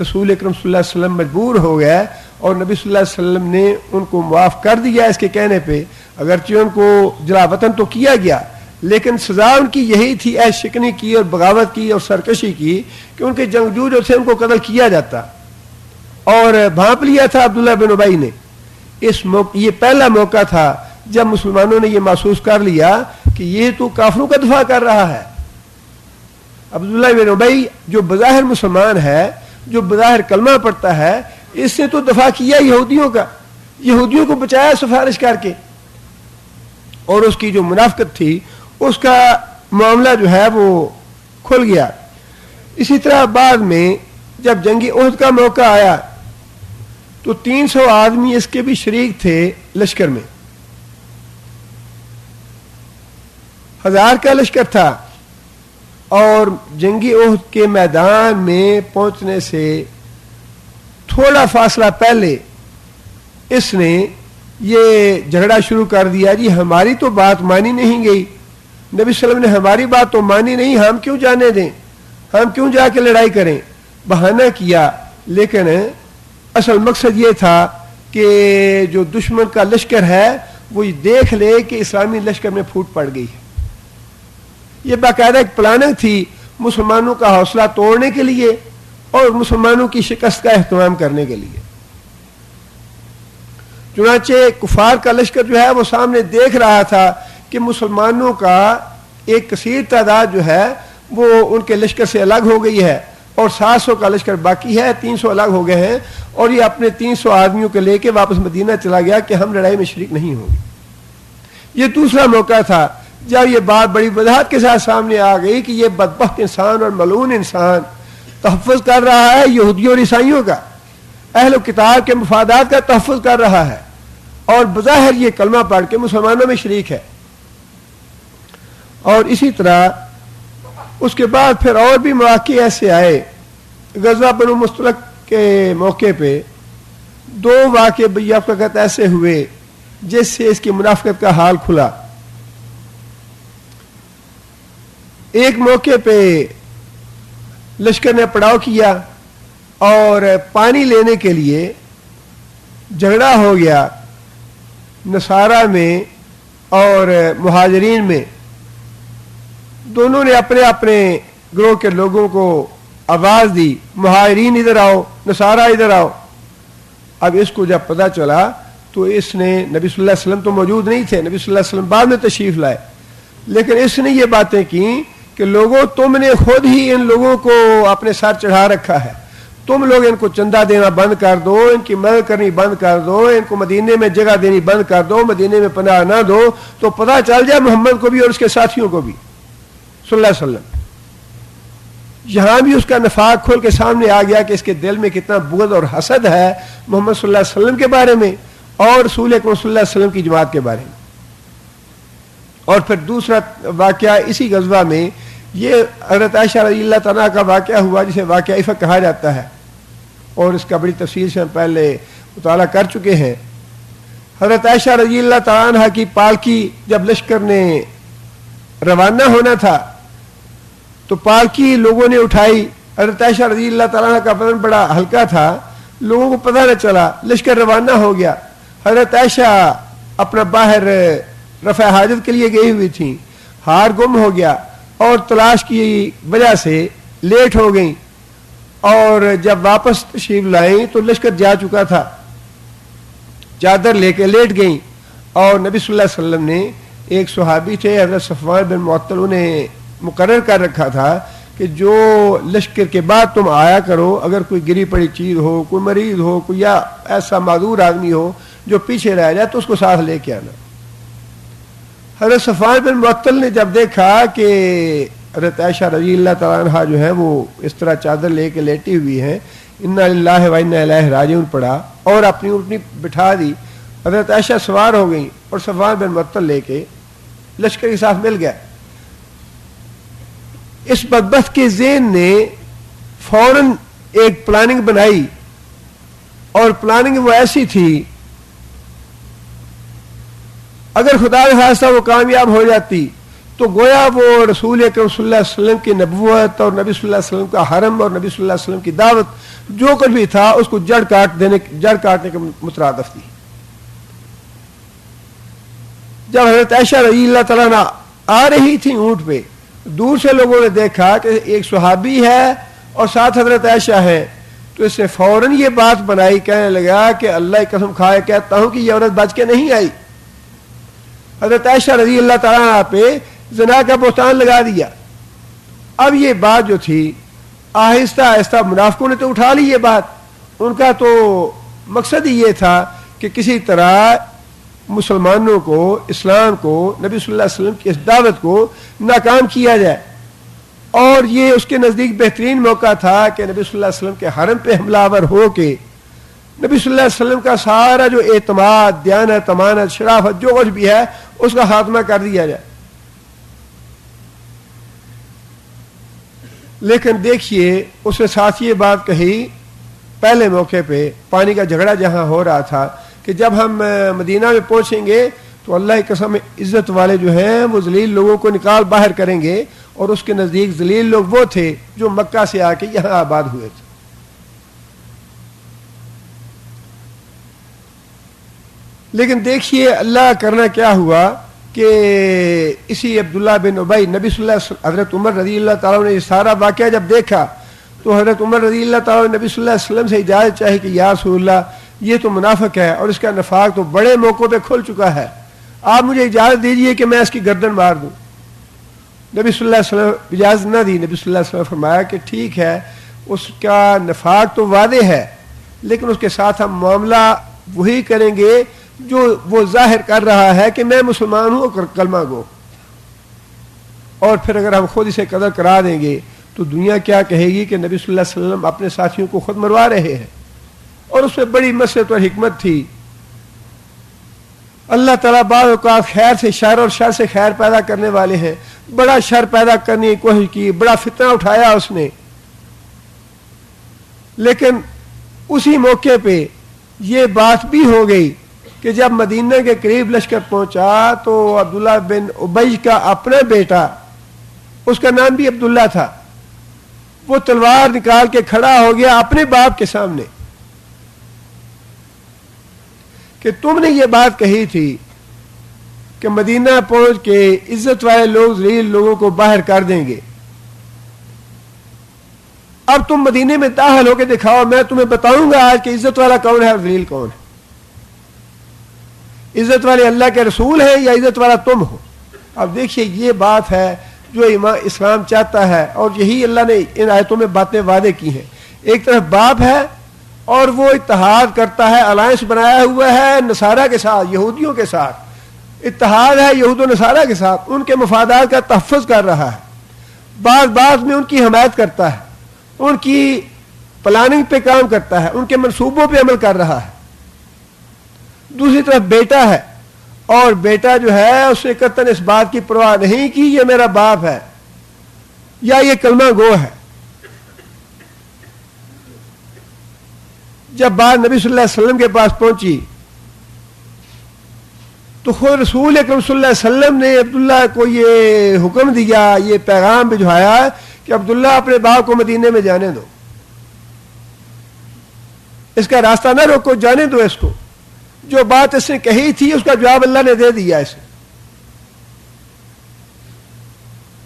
رسول اکرم صلی اللہ علیہ وسلم مجبور ہو گئے اور نبی صلی اللہ علیہ وسلم نے ان کو معاف کر دیا اس کے کہنے پہ. اگرچہ ان کو جلا وطن تو کیا گیا لیکن سزا ان کی یہی تھی, عیش شکنی کی اور بغاوت کی اور سرکشی کی, کہ ان کے جنگجو جو تھے ان کو قتل کیا جاتا. اور بھانپ لیا تھا عبداللہ بن ابی نے. یہ پہلا موقع تھا جب مسلمانوں نے یہ محسوس کر لیا کہ یہ تو کافروں کا دفاع کر رہا ہے. عبداللہ بن ابی جو بظاہر مسلمان ہے, جو بظاہر کلمہ پڑھتا ہے, اس نے تو دفاع کیا یہودیوں کا, یہودیوں کو بچایا سفارش کر کے, اور اس کی جو منافقت تھی اس کا معاملہ جو ہے وہ کھل گیا. اسی طرح بعد میں جب جنگی احد کا موقع آیا تو 300 آدمی اس کے بھی شریک تھے لشکر میں، 1000 کا لشکر تھا، اور جنگی احد کے میدان میں پہنچنے سے تھوڑا فاصلہ پہلے اس نے یہ جھگڑا شروع کر دیا، جی ہماری تو بات مانی نہیں گئی، نبی صلی اللہ علیہ وسلم نے ہماری بات تو مانی نہیں، ہم کیوں جانے دیں، ہم کیوں جا کے لڑائی کریں، بہانہ کیا۔ لیکن اصل مقصد یہ تھا کہ جو دشمن کا لشکر ہے وہ دیکھ لے کہ اسلامی لشکر میں پھوٹ پڑ گئی ہے۔ یہ باقاعدہ ایک پلاننگ تھی مسلمانوں کا حوصلہ توڑنے کے لیے اور مسلمانوں کی شکست کا اہتمام کرنے کے لیے۔ چنانچہ کفار کا لشکر جو ہے وہ سامنے دیکھ رہا تھا کہ مسلمانوں کا ایک کثیر تعداد جو ہے وہ ان کے لشکر سے الگ ہو گئی ہے، اور 700 کا لشکر باقی ہے، 300 الگ ہو گئے ہیں، اور یہ اپنے 300 آدمیوں کو لے کے واپس مدینہ چلا گیا کہ ہم لڑائی میں شریک نہیں ہوں گے۔ یہ دوسرا موقع تھا جب یہ بات بڑی وضاحت کے ساتھ سامنے آ گئی کہ یہ بدبخت انسان اور ملعون انسان تحفظ کر رہا ہے یہودیوں اور عیسائیوں کا، اہل و کتاب کے مفادات کا تحفظ کر رہا ہے، اور بظاہر یہ کلمہ پڑھ کے مسلمانوں میں شریک ہے۔ اور اسی طرح اس کے بعد پھر اور بھی مواقع ایسے آئے۔ غزوہ بنو مستلق کے موقع پہ 2 واقعے بیعت وقت ایسے ہوئے جس سے اس کی منافقت کا حال کھلا۔ ایک موقع پہ لشکر نے پڑاؤ کیا اور پانی لینے کے لیے جھگڑا ہو گیا نصارہ میں اور مہاجرین میں۔ دونوں نے اپنے اپنے گروہ کے لوگوں کو آواز دی، مہاجرین ادھر آؤ، نصارہ ادھر آؤ۔ اب اس کو جب پتہ چلا تو اس نے، نبی صلی اللہ علیہ وسلم تو موجود نہیں تھے، نبی صلی اللہ علیہ وسلم بعد میں تشریف لائے، لیکن اس نے یہ باتیں کی کہ لوگوں تم نے خود ہی ان لوگوں کو اپنے سر چڑھا رکھا ہے، تم لوگ ان کو چندہ دینا بند کر دو، ان کی مدد کرنی بند کر دو، ان کو مدینے میں جگہ دینی بند کر دو، مدینے میں پناہ نہ دو، تو پتہ چل جائے محمد کو بھی اور اس کے ساتھیوں کو بھی صلی اللہ علیہ وسلم۔ یہاں بھی اس کا نفاق کھول کے سامنے آ گیا کہ اس کے دل میں کتنا بغض اور حسد ہے محمد صلی اللہ علیہ وسلم کے بارے میں اور رسول اکرم صلی اللہ علیہ وسلم کی جماعت کے بارے میں۔ اور پھر دوسرا واقعہ اسی غزوہ میں یہ حضرت عائشہ رضی اللہ تعالیٰ کا واقعہ ہوا جسے واقعہ افق کہا جاتا ہے، اور اس کا بڑی تفصیل سے ہم پہلے مطالعہ کر چکے ہیں۔ حضرت عائشہ رضی اللہ تعالیٰ عنہ کی پالکی جب لشکر نے روانہ ہونا تھا تو پالکی لوگوں نے اٹھائی، حضرت عائشہ رضی اللہ تعالیٰ عنہ کا بدن بڑا ہلکا تھا، لوگوں کو پتہ نہ چلا، لشکر روانہ ہو گیا۔ حضرت عائشہ اپنا باہر رفع حاجت کے لیے گئی ہوئی تھیں، ہار گم ہو گیا اور تلاش کی وجہ سے لیٹ ہو گئیں، اور جب واپس تشریف لائیں تو لشکر جا چکا تھا، چادر لے کے لیٹ گئیں، اور نبی صلی اللہ علیہ وسلم نے، ایک صحابی تھے حضرت صفوان بن معطل، انہیں مقرر کر رکھا تھا کہ جو لشکر کے بعد تم آیا کرو، اگر کوئی گری پڑی چیز ہو، کوئی مریض ہو، کوئی یا ایسا معذور آدمی ہو جو پیچھے رہ جائے تو اس کو ساتھ لے کے آنا۔ حضرت صفوان بن معطل نے جب دیکھا کہ حضرت عائشہ رضی اللہ تعالیٰ عنہ جو ہے وہ اس طرح چادر لے کے لیٹی ہوئی ہیں، انا للہ و انا الیہ راجعون پڑھا اور اپنی اونٹنی بٹھا دی، حضرت عائشہ سوار ہو گئیں اور صفوان بن معطل لے کے لشکر کے ساتھ مل گیا۔ اس بدبخت کے ذہن نے فوراً ایک پلاننگ بنائی، اور پلاننگ وہ ایسی تھی اگر خدا نخواستہ وہ کامیاب ہو جاتی تو گویا وہ رسول اکرم صلی اللہ علیہ وسلم کی نبوت اور نبی صلی اللہ علیہ وسلم کا حرم اور نبی صلی اللہ علیہ وسلم کی دعوت جو کچھ بھی تھا اس کو جڑ کاٹنے کے مترادف تھی۔ جب حضرت عائشہ رضی اللہ تعالیٰ عنہ آ رہی تھی اونٹ پہ، دور سے لوگوں نے دیکھا کہ ایک صحابی ہے اور ساتھ حضرت عائشہ ہے، تو اس نے فوراً یہ بات بنائی، کہنے لگا کہ اللہ کی قسم کھائے کہتا ہوں کہ یہ عورت بچ کے نہیں آئی۔ حضرت عائشہ رضی اللہ تعالیٰ عنہ پہ زنا کا بہتان لگا دیا۔ اب یہ بات جو تھی آہستہ آہستہ منافقوں نے تو اٹھا لی یہ بات، ان کا تو مقصد ہی یہ تھا کہ کسی طرح مسلمانوں کو، اسلام کو، نبی صلی اللہ علیہ وسلم کی اس دعوت کو ناکام کیا جائے، اور یہ اس کے نزدیک بہترین موقع تھا کہ نبی صلی اللہ علیہ وسلم کے حرم پہ حملہ آور ہو کے نبی صلی اللہ علیہ وسلم کا سارا جو اعتماد، دیانت، امانت، شرافت جو کچھ بھی ہے اس کا خاتمہ کر دیا جائے. لیکن دیکھیے اس نے ساتھ یہ بات کہی پہلے موقع پہ، پانی کا جھگڑا جہاں ہو رہا تھا، کہ جب ہم مدینہ میں پہنچیں گے تو اللہ کی قسم عزت والے جو ہیں وہ ذلیل لوگوں کو نکال باہر کریں گے. اور اس کے نزدیک ذلیل لوگ وہ تھے جو مکہ سے آ کے یہاں آباد ہوئے تھے. لیکن دیکھیے اللہ کرنا کیا ہوا کہ اسی عبداللہ بن ابی، نبی صلی اللہ علیہ وسلم، حضرت عمر رضی اللہ تعالیٰ نے یہ سارا واقعہ جب دیکھا تو حضرت عمر رضی اللہ تعالیٰ نے نبی صلی اللہ علیہ وسلم سے اجازت چاہی کہ یا رسول اللہ یہ تو منافق ہے اور اس کا نفاق تو بڑے موقعوں پہ کھل چکا ہے، آپ مجھے اجازت دیجئے کہ میں اس کی گردن مار دوں. نبی صلی اللہ علیہ وسلم اجازت نہ دی. نبی صلی اللہ علیہ وسلم فرمایا کہ ٹھیک ہے، اس کا نفاق تو واضح ہے لیکن اس کے ساتھ ہم معاملہ وہی کریں گے جو وہ ظاہر کر رہا ہے کہ میں مسلمان ہوں اور کلمہ گو. اور پھر اگر ہم خود اسے قدر کرا دیں گے تو دنیا کیا کہے گی کہ نبی صلی اللہ علیہ وسلم اپنے ساتھیوں کو خود مروا رہے ہیں. اور اس میں بڑی مصلحت اور حکمت تھی. اللہ تعالیٰ بعض اوقات خیر سے شر اور شر سے خیر پیدا کرنے والے ہیں. بڑا شر پیدا کرنے کی کوشش کی، بڑا فتنہ اٹھایا اس نے، لیکن اسی موقع پہ یہ بات بھی ہو گئی کہ جب مدینہ کے قریب لشکر پہنچا تو عبداللہ بن ابی کا اپنا بیٹا، اس کا نام بھی عبداللہ تھا، وہ تلوار نکال کے کھڑا ہو گیا اپنے باپ کے سامنے کہ تم نے یہ بات کہی تھی کہ مدینہ پہنچ کے عزت والے لوگ ذلیل لوگوں کو باہر کر دیں گے. اب تم مدینے میں داخل ہو کے دکھاؤ، میں تمہیں بتاؤں گا آج کہ عزت والا کون ہے اور ذلیل کون ہے. عزت والے اللہ کے رسول ہیں یا عزت والا تم ہو. اب دیکھیے یہ بات ہے جو اسلام چاہتا ہے اور یہی اللہ نے ان آیتوں میں باتیں وعدے کی ہیں. ایک طرف باپ ہے اور وہ اتحاد کرتا ہے، الائنس بنایا ہوا ہے نصارہ کے ساتھ، یہودیوں کے ساتھ اتحاد ہے، یہود و نصارہ کے ساتھ ان کے مفادات کا تحفظ کر رہا ہے، بعض بات میں ان کی حمایت کرتا ہے، ان کی پلاننگ پہ کام کرتا ہے، ان کے منصوبوں پہ عمل کر رہا ہے. دوسری طرف بیٹا ہے اور بیٹا جو ہے اس نے قطعاً اس بات کی پرواہ نہیں کی یہ میرا باپ ہے یا یہ کلمہ گو ہے. جب بات نبی صلی اللہ علیہ وسلم کے پاس پہنچی تو خود رسول اکرم صلی اللہ علیہ وسلم نے عبداللہ کو یہ حکم دیا، یہ پیغام بھجوایا کہ عبداللہ اپنے باپ کو مدینے میں جانے دو، اس کا راستہ نہ روکو، جانے دو اس کو. جو بات اس نے کہی تھی اس کا جواب اللہ نے دے دیا اسے.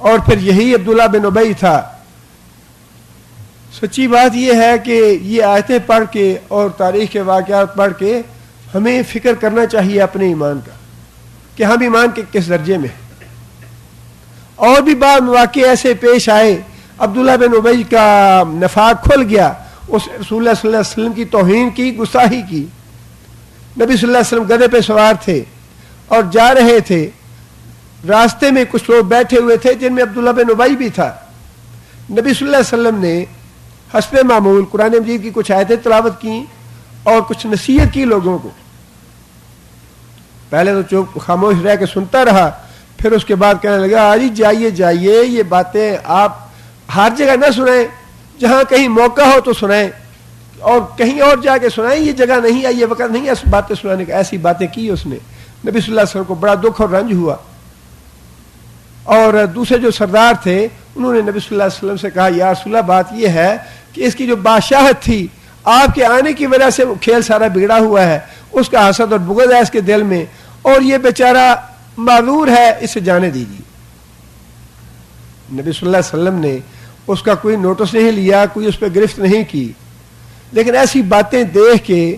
اور پھر یہی عبداللہ بن ابی تھا. سچی بات یہ ہے کہ یہ آیتیں پڑھ کے اور تاریخ کے واقعات پڑھ کے ہمیں فکر کرنا چاہیے اپنے ایمان کا کہ ہم ایمان کے کس درجے میں ہیں. اور بھی بعض مواقع ایسے پیش آئے، عبداللہ بن ابی کا نفاق کھل گیا، اس رسول اللہ صلی اللہ علیہ وسلم کی توہین کی، گستاخی کی. نبی صلی اللہ علیہ وسلم گدھے پہ سوار تھے اور جا رہے تھے، راستے میں کچھ لوگ بیٹھے ہوئے تھے جن میں عبداللہ بن ابی بھی تھا. نبی صلی اللہ علیہ وسلم نے حسب معمول قرآن مجید کی کچھ آیتیں تلاوت کی اور کچھ نصیحت کی لوگوں کو. پہلے تو چوپ خاموش رہ کے سنتا رہا، پھر اس کے بعد کہنے لگا آجی جائیے جائیے، یہ باتیں آپ ہر جگہ نہ سنائیں، جہاں کہیں موقع ہو تو سنائیں اور کہیں اور جا کے سنائیں، یہ جگہ نہیں ہے، یہ وقت نہیں ہے اس باتیں سنانے کا. ایسی باتیں کی اس نے. نبی صلی اللہ علیہ وسلم کو بڑا دکھ اور رنج ہوا. اور دوسرے جو سردار تھے انہوں نے نبی صلی اللہ علیہ وسلم سے کہا یا رسول اللہ بات یہ ہے کہ اس کی جو بادشاہت تھی آپ کے آنے کی وجہ سے کھیل سارا بگڑا ہوا ہے، اس کا حسد اور بغض ہے اس کے دل میں، اور یہ بیچارہ معذور ہے، اسے جانے دیجیے. نبی صلی اللہ علیہ وسلم نے اس کا کوئی نوٹس نہیں لیا، کوئی اس پہ گرفت نہیں کی. لیکن ایسی باتیں دیکھ کے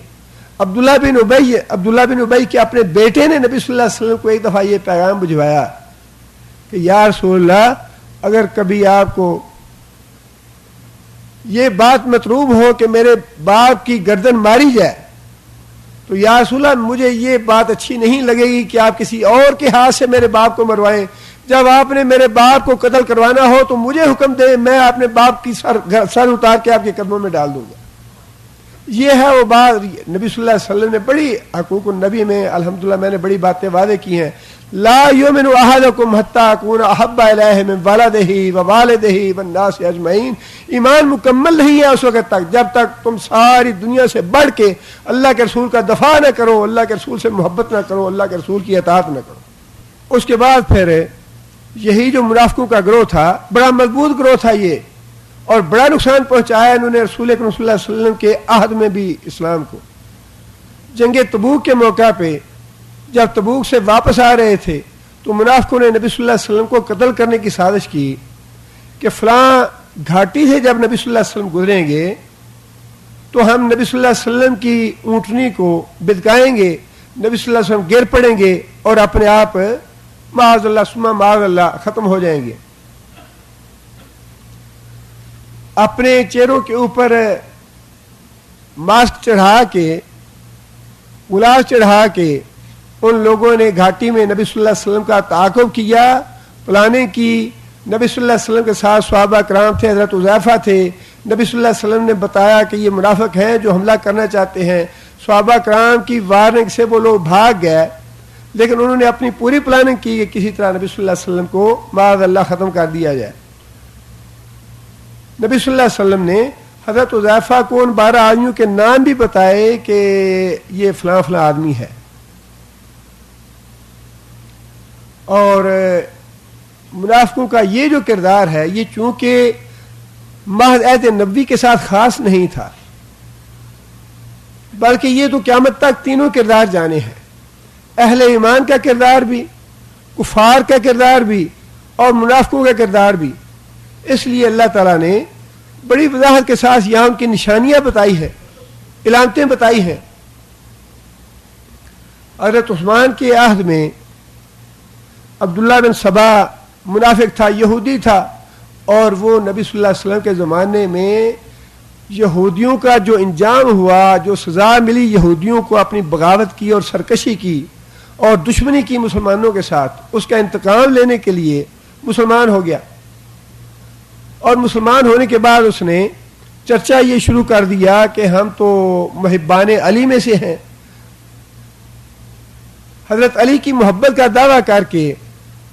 عبداللہ بن ابی کے اپنے بیٹے نے نبی صلی اللہ علیہ وسلم کو ایک دفعہ یہ پیغام بھجوایا کہ یا رسول اللہ اگر کبھی آپ کو یہ بات مطلوب ہو کہ میرے باپ کی گردن ماری جائے تو یا رسول اللہ مجھے یہ بات اچھی نہیں لگے گی کہ آپ کسی اور کے ہاتھ سے میرے باپ کو مروائیں، جب آپ نے میرے باپ کو قتل کروانا ہو تو مجھے حکم دے، میں اپنے باپ کی سر اتار کے آپ کے قدموں میں ڈال دوں گا. یہ ہے وہ بات. نبی صلی اللہ علیہ وسلم نے بڑی حقوق النبی میں الحمدللہ میں نے بڑی باتیں واضح کی ہیں. لا یؤمن احدکم حتی اکون احب الیہ من ولدہ ووالدہ والناس اجمعین. ایمان مکمل نہیں ہے اس وقت تک جب تک تم ساری دنیا سے بڑھ کے اللہ کے رسول کا دفاع نہ کرو، اللہ کے رسول سے محبت نہ کرو، اللہ کے رسول کی اطاعت نہ کرو. اس کے بعد پھر یہی جو منافقوں کا گروہ تھا بڑا مضبوط گروہ تھا یہ، اور بڑا نقصان پہنچایا انہوں نے رسول اکرم صلی اللہ علیہ وسلم کے عہد میں بھی اسلام کو. جنگ تبوک کے موقع پہ جب تبوک سے واپس آ رہے تھے تو منافقوں نے نبی صلی اللہ علیہ وسلم کو قتل کرنے کی سازش کی کہ فلاں گھاٹی سے جب نبی صلی اللہ علیہ وسلم گزریں گے تو ہم نبی صلی اللہ علیہ وسلم کی اونٹنی کو بدکائیں گے، نبی صلی اللہ علیہ وسلم گر پڑیں گے اور اپنے آپ معاذ اللہ ثم معاذ اللہ ختم ہو جائیں گے. اپنے چہروں کے اوپر ماسک چڑھا کے، گلاس چڑھا کے ان لوگوں نے گھاٹی میں نبی صلی اللہ علیہ وسلم کا تعاقب کیا، پلاننگ کی. نبی صلی اللہ علیہ وسلم کے ساتھ صحابہ کرام تھے، حضرت حذیفہ تھے. نبی صلی اللہ علیہ وسلم نے بتایا کہ یہ منافق ہیں جو حملہ کرنا چاہتے ہیں. صحابہ کرام کی وارننگ سے وہ لوگ بھاگ گئے، لیکن انہوں نے اپنی پوری پلاننگ کی کہ کسی طرح نبی صلی اللہ علیہ وسلم کو معاذ اللہ ختم کر دیا جائے. نبی صلی اللہ علیہ وسلم نے حضرت حذیفہ کو ان 12 آدمیوں کے نام بھی بتائے کہ یہ فلاں فلاں آدمی ہے. اور منافقوں کا یہ جو کردار ہے یہ چونکہ محض عہد نبوی کے ساتھ خاص نہیں تھا، بلکہ یہ تو قیامت تک تینوں کردار جانے ہیں، اہل ایمان کا کردار بھی، کفار کا کردار بھی، اور منافقوں کا کردار بھی. اس لیے اللہ تعالیٰ نے بڑی وضاحت کے ساتھ یہاں ان کی نشانیاں بتائی ہیں، علامتیں بتائی ہیں. حضرت عثمان کے عہد میں عبداللہ بن سبا منافق تھا، یہودی تھا، اور وہ نبی صلی اللہ علیہ وسلم کے زمانے میں یہودیوں کا جو انجام ہوا، جو سزا ملی یہودیوں کو، اپنی بغاوت کی اور سرکشی کی اور دشمنی کی مسلمانوں کے ساتھ، اس کا انتقام لینے کے لیے مسلمان ہو گیا. اور مسلمان ہونے کے بعد اس نے چرچا یہ شروع کر دیا کہ ہم تو محبان علی میں سے ہیں. حضرت علی کی محبت کا دعویٰ کر کے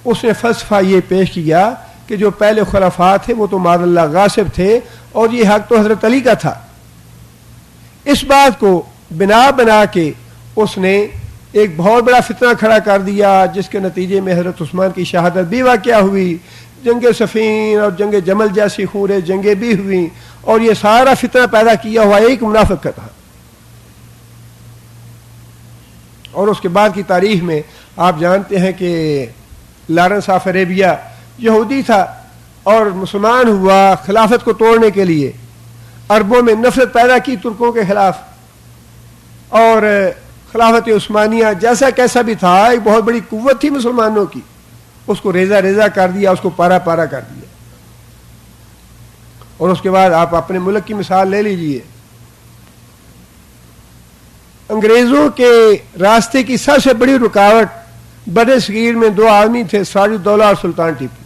اس نے فلسفہ یہ پیش کیا کہ جو پہلے خلفاء تھے وہ تو معاذ اللہ غاصب تھے اور یہ حق تو حضرت علی کا تھا. اس بات کو بنا کے اس نے ایک بہت بڑا فتنہ کھڑا کر دیا، جس کے نتیجے میں حضرت عثمان کی شہادت بھی واقع ہوئی، جنگ صفین اور جنگ جمل جیسی خونریز جنگیں بھی ہوئیں، اور یہ سارا فتنہ پیدا کیا ہوا ایک منافق کا تھا. اور اس کے بعد کی تاریخ میں آپ جانتے ہیں کہ لارنس آف عربیہ یہودی تھا اور مسلمان ہوا خلافت کو توڑنے کے لیے، عربوں میں نفرت پیدا کی ترکوں کے خلاف، اور خلافت عثمانیہ جیسا کیسا بھی تھا ایک بہت بڑی قوت تھی مسلمانوں کی، اس کو ریزہ ریزہ کر دیا، اس کو پارا پارا کر دیا. اور اس کے بعد آپ اپنے ملک کی مثال لے لیجئے. انگریزوں کے راستے کی سب سے بڑی رکاوٹ بر صغیر میں 2 آدمی تھے، سراج الدولہ اور سلطان ٹیپو،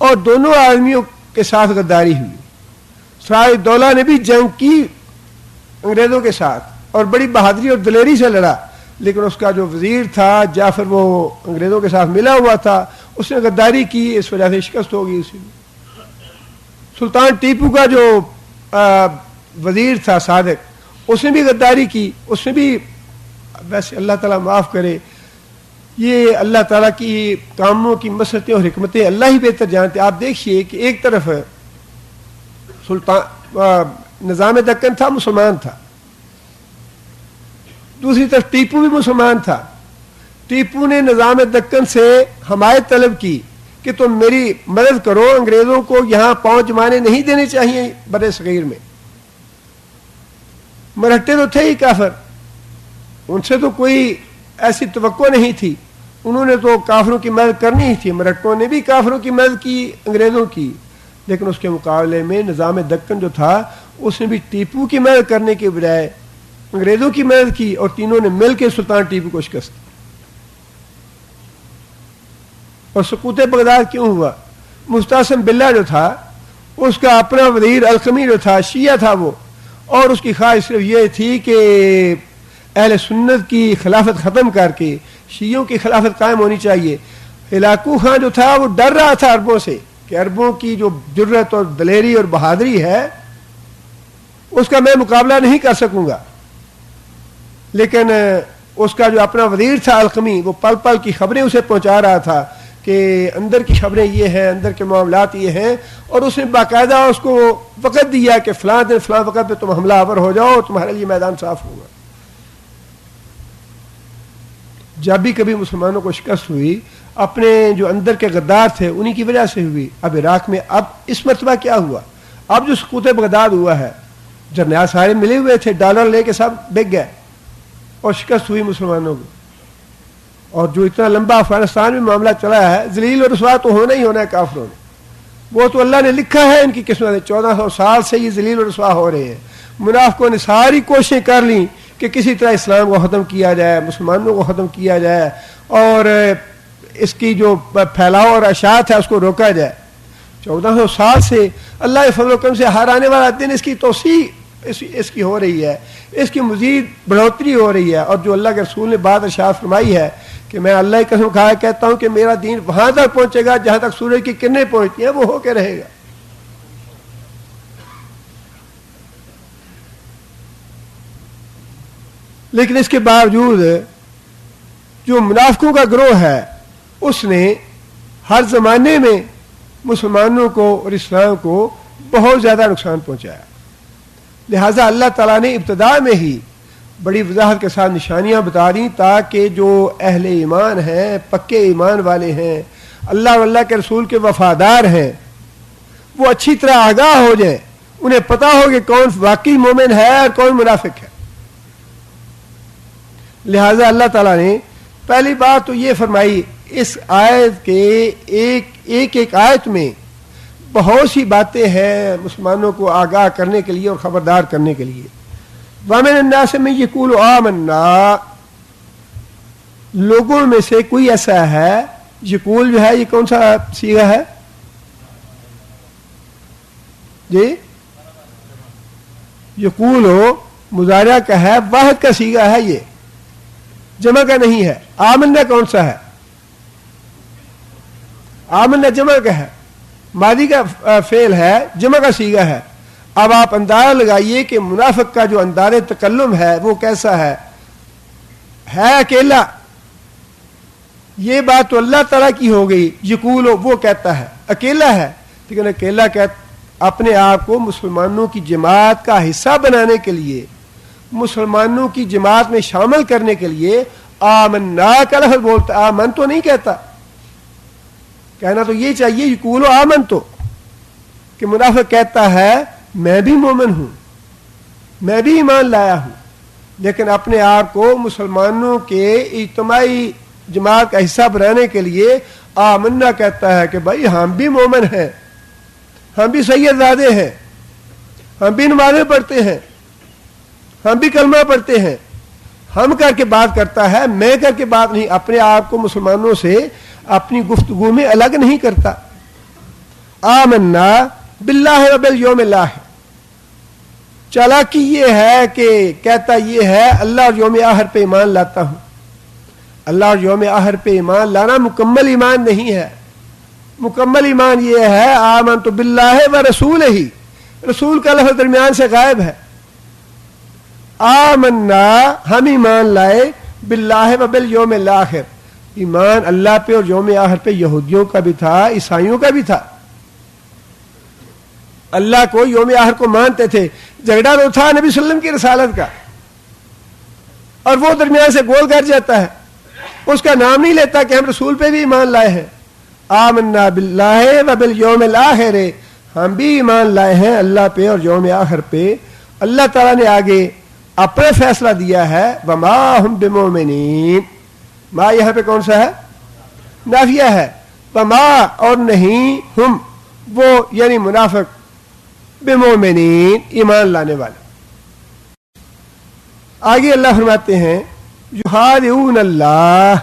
اور دونوں آدمیوں کے ساتھ غداری ہوئی. سراج الدولہ نے بھی جنگ کی انگریزوں کے ساتھ اور بڑی بہادری اور دلیری سے لڑا، لیکن اس کا جو وزیر تھا جعفر وہ انگریزوں کے ساتھ ملا ہوا تھا، اس نے غداری کی، اس وجہ سے شکست ہوگی اسی میں. سلطان ٹیپو کا جو وزیر تھا صادق، اس نے بھی غداری کی، اس نے بھی، ویسے اللہ تعالیٰ معاف کرے، یہ اللہ تعالیٰ کی کاموں کی مسرتیں اور حکمتیں اللہ ہی بہتر جانتے. آپ دیکھیے کہ ایک طرف نظام دکن تھا، مسلمان تھا، دوسری طرف ٹیپو بھی مسلمان تھا. ٹیپو نے نظام دکن سے حمایت طلب کی کہ تم میری مدد کرو، انگریزوں کو یہاں پاؤں جمانے نہیں دینے چاہیے بر صغیر میں. مرہٹے تو تھے ہی کافر، ان سے تو کوئی ایسی توقع نہیں تھی، انہوں نے تو کافروں کی مدد کرنی ہی تھی. مرہٹوں نے بھی کافروں کی مدد کی، انگریزوں کی، لیکن اس کے مقابلے میں نظام دکن جو تھا اس نے بھی ٹیپو کی مدد کرنے کے بجائے انگریزوں کی مدد کی، اور تینوں نے مل کے سلطان ٹیپو کو شکست دی. اور سقوط بغداد کیوں ہوا؟ مستعصم باللہ جو تھا اس کا اپنا وزیر القمی جو تھا شیعہ تھا وہ، اور اس کی خواہش صرف یہ تھی کہ اہل سنت کی خلافت ختم کر کے شیعوں کی خلافت قائم ہونی چاہیے۔ ہلاکو خان جو تھا وہ ڈر رہا تھا عربوں سے کہ عربوں کی جو جرت اور دلیری اور بہادری ہے اس کا میں مقابلہ نہیں کر سکوں گا، لیکن اس کا جو اپنا وزیر تھا القمی وہ پل پل کی خبریں اسے پہنچا رہا تھا کہ اندر کی خبریں یہ ہیں، اندر کے معاملات یہ ہیں، اور اس نے باقاعدہ اس کو وقت دیا کہ فلاں دن فلاں وقت پہ تم حملہ آور ہو جاؤ، تمہارے لیے میدان صاف ہوگا۔ جب بھی کبھی مسلمانوں کو شکست ہوئی اپنے جو اندر کے غدار تھے انہی کی وجہ سے ہوئی۔ اب عراق میں اب اس مرتبہ کیا ہوا؟ اب جو سقوط بغداد ہوا ہے، جرنیل سارے ملے ہوئے تھے، ڈالر لے کے سب بک گئے اور شکست ہوئی مسلمانوں کو، اور جو اتنا لمبا افغانستان میں معاملہ چلا ہے، ذلیل و رسوا تو ہونا ہی ہونا ہے کافروں نے، وہ تو اللہ نے لکھا ہے ان کی قسمت۔ 1400 سال سے یہ ذلیل و رسوا ہو رہے ہیں، منافقوں نے ساری کوششیں کر لیں کہ کسی طرح اسلام کو ختم کیا جائے، مسلمانوں کو ختم کیا جائے، اور اس کی جو پھیلاؤ اور اشاعت ہے اس کو روکا جائے۔ 1400 سال سے اللہ کے فضل و کرم سے ہر آنے والا دن اس کی توسیع اس کی ہو رہی ہے، اس کی مزید بڑھوتری ہو رہی ہے، اور جو اللہ کے رسول نے بات ارشاد فرمائی ہے کہ میں اللہ کی قسم کھا کے کہتا ہوں کہ میرا دین وہاں تک پہنچے گا جہاں تک سورج کی کرنیں پہنچتی ہیں، وہ ہو کے رہے گا۔ لیکن اس کے باوجود جو منافقوں کا گروہ ہے اس نے ہر زمانے میں مسلمانوں کو اور اسلام کو بہت زیادہ نقصان پہنچایا، لہٰذا اللہ تعالیٰ نے ابتدا میں ہی بڑی وضاحت کے ساتھ نشانیاں بتا دیں تاکہ جو اہل ایمان ہیں، پکے ایمان والے ہیں، اللہ اور اللہ کے رسول کے وفادار ہیں، وہ اچھی طرح آگاہ ہو جائیں، انہیں پتہ ہو کہ کون واقعی مومن ہے اور کون منافق ہے۔ لہٰذا اللہ تعالیٰ نے پہلی بات تو یہ فرمائی، اس آیت کے ایک آیت میں بہت سی باتیں ہیں مسلمانوں کو آگاہ کرنے کے لیے اور خبردار کرنے کے لیے۔ وَمِنَ النَّاسِ مَن يَقُولُ آمَنَّا، لوگوں میں سے کوئی ایسا ہے، یقول جو ہے یہ کون سا صیغہ ہے جی؟ یقول مضارع کا ہے، واحد کا صیغہ ہے، یہ جمع کا نہیں ہے۔ آمنا کون سا ہے؟ آمنا جمع کا ہے، ماضی کا فعل ہے، جمع کا صیغہ ہے۔ اب آپ اندازہ لگائیے کہ منافق کا جو انداز تکلم ہے وہ کیسا ہے اکیلا۔ یہ بات تو اللہ تعالیٰ کی ہو گئی، یقول وہ کہتا ہے، اکیلا ہے، لیکن اکیلا اپنے آپ کو مسلمانوں کی جماعت کا حصہ بنانے کے لیے، مسلمانوں کی جماعت میں شامل کرنے کے لیے آمنا کا لفظ بولتا، آمن تو نہیں کہتا۔ کہنا تو یہ چاہیے یقول آمن تو، کہ منافق کہتا ہے میں بھی مومن ہوں، میں بھی ایمان لایا ہوں، لیکن اپنے آپ کو مسلمانوں کے اجتماعی جماعت کا حصہ بنانے کے لیے آمنا کہتا ہے کہ بھائی ہم بھی مومن ہیں، ہم بھی سید زادے ہیں، ہم بھی نمازیں پڑھتے ہیں، ہم بھی کلمہ پڑھتے ہیں، ہم کر کے بات کرتا ہے، میں کر کے بات نہیں، اپنے آپ کو مسلمانوں سے اپنی گفتگو میں الگ نہیں کرتا۔ آمنا باللہ و بالیوم الاخر، چالاکی یہ ہے کہ کہتا یہ ہے اللہ اور یوم آخر پہ ایمان لاتا ہوں۔ اللہ اور یوم آخر پہ ایمان لانا مکمل ایمان نہیں ہے، مکمل ایمان یہ ہے آمنت باللہ و رسولہ، رسول کا لفظ درمیان سے غائب ہے۔ آمنا ہم ایمان لائے، باللہ و بالیوم الاخر، ایمان اللہ پہ اور یوم آخر پہ یہودیوں کا بھی تھا، عیسائیوں کا بھی تھا۔ اللہ کو یوم آخر کو مانتے تھے، جھگڑا تو تھا نبی صلی اللہ علیہ وسلم کی رسالت کا، اور وہ درمیان سے گول کر جاتا ہے، اس کا نام نہیں لیتا کہ ہم رسول پہ بھی ایمان لائے ہیں۔ آمنا باللہ و بالیوم الاخر، ہم بھی ایمان لائے ہیں اللہ پہ اور یوم آخر پہ۔ اللہ تعالیٰ نے آگے اپنا فیصلہ دیا ہے، وما ہم بمومنین، ما یہاں پہ کون سا ہے؟ نافیہ ہے، وما اور نہیں، ہم وہ یعنی منافق، بمومنین ایمان لانے والے۔ آگے اللہ فرماتے ہیں یخادعون اللہ،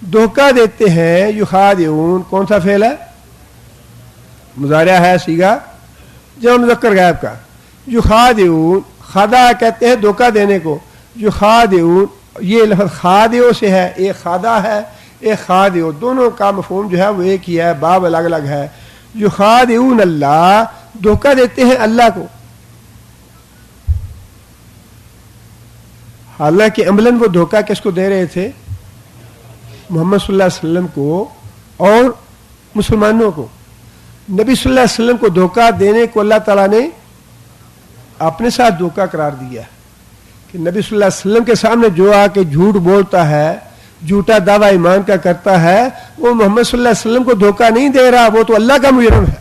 دھوکہ دیتے ہیں. یخادعون کون سا فعل ہے؟ مضارع ہے صیغہ جمع مذکر غائب کا. یخادعون خدا کہتے ہیں دھوکہ دینے کو. یخادعون یہ لفظ خادعو سے ہے، ایک خادع ہے ایک خادعو، دونوں کا مفہوم جو ہے وہ ایک ہی ہے، باب الگ الگ ہے. یخادعون اللہ دھوکہ دیتے ہیں اللہ کو، حالانکہ عملاً وہ دھوکہ کس کو دے رہے تھے؟ محمد صلی اللہ علیہ وسلم کو اور مسلمانوں کو. نبی صلی اللہ علیہ وسلم کو دھوکہ دینے کو اللہ تعالیٰ نے اپنے ساتھ دھوکہ قرار دیا کہ نبی صلی اللہ علیہ وسلم کے سامنے جو آ کے جھوٹ بولتا ہے، جھوٹا دعویٰ ایمان کا کرتا ہے، وہ محمد صلی اللہ علیہ وسلم کو دھوکہ نہیں دے رہا، وہ تو اللہ کا مجرم ہے،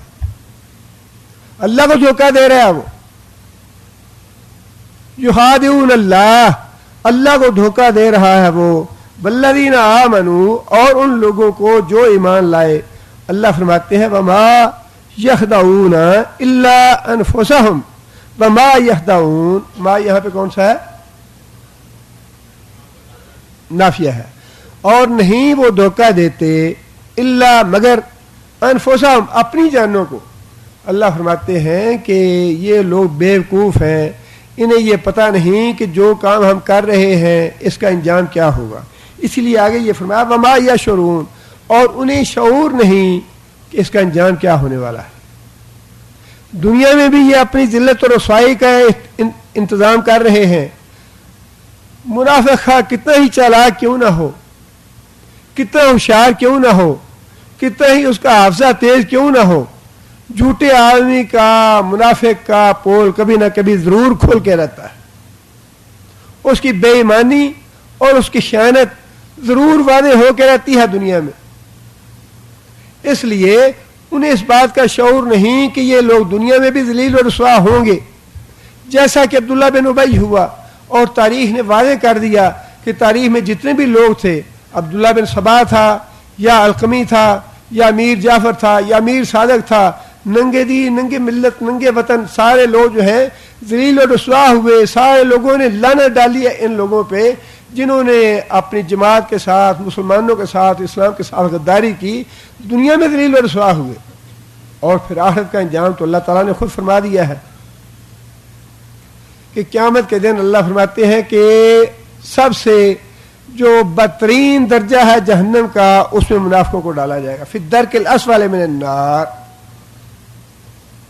اللہ کو دھوکہ دے رہا ہے. وہ یخادعون اللہ اللہ کو دھوکہ دے رہا ہے وہ. والذین آمنوا اور ان لوگوں کو جو ایمان لائے. اللہ فرماتے ہیں وما یخدعون الا انفسہم. وما یخدعون ما یہاں پہ کون سا ہے؟ نافیہ ہے. اور نہیں وہ دھوکہ دیتے الا مگر انفسہم اپنی جانوں کو. اللہ فرماتے ہیں کہ یہ لوگ بیوقوف ہیں، انہیں یہ پتہ نہیں کہ جو کام ہم کر رہے ہیں اس کا انجام کیا ہوگا. اسی لیے آگے یہ فرمایا وما یشعرون اور انہیں شعور نہیں کہ اس کا انجام کیا ہونے والا ہے. دنیا میں بھی یہ اپنی ذلت اور رسوائی کا انتظام کر رہے ہیں. منافق خواہ کتنا ہی چالاک کیوں نہ ہو، کتنا ہوشیار کیوں نہ ہو، کتنا ہی اس کا حافظہ تیز کیوں نہ ہو، جھوٹے آدمی کا منافق کا پول کبھی نہ کبھی ضرور کھول کے رہتا ہے. اس کی بے ایمانی اور اس کی خیانت ضرور واضح ہو کے رہتی ہے دنیا میں. اس لیے انہیں اس بات کا شعور نہیں کہ یہ لوگ دنیا میں بھی ذلیل و رسوا ہوں گے، جیسا کہ عبداللہ بن ابی ہوا. اور تاریخ نے واضح کر دیا کہ تاریخ میں جتنے بھی لوگ تھے، عبداللہ بن سبا تھا یا القمی تھا یا میر جعفر تھا یا میر صادق تھا، ننگے دین ننگے ملت ننگے وطن سارے لوگ جو ہیں ذلیل و رسوا ہوئے. سارے لوگوں نے لعنت ڈالی ہے ان لوگوں پہ جنہوں نے اپنی جماعت کے ساتھ، مسلمانوں کے ساتھ، اسلام کے ساتھ غداری کی، دنیا میں ذلیل و رسوا ہوئے. اور پھر آخرت کا انجام تو اللہ تعالیٰ نے خود فرما دیا ہے کہ قیامت کے دن اللہ فرماتے ہیں کہ سب سے جو بدترین درجہ ہے جہنم کا، اس میں منافقوں کو ڈالا جائے گا. فی الدرک الاسفل من النار.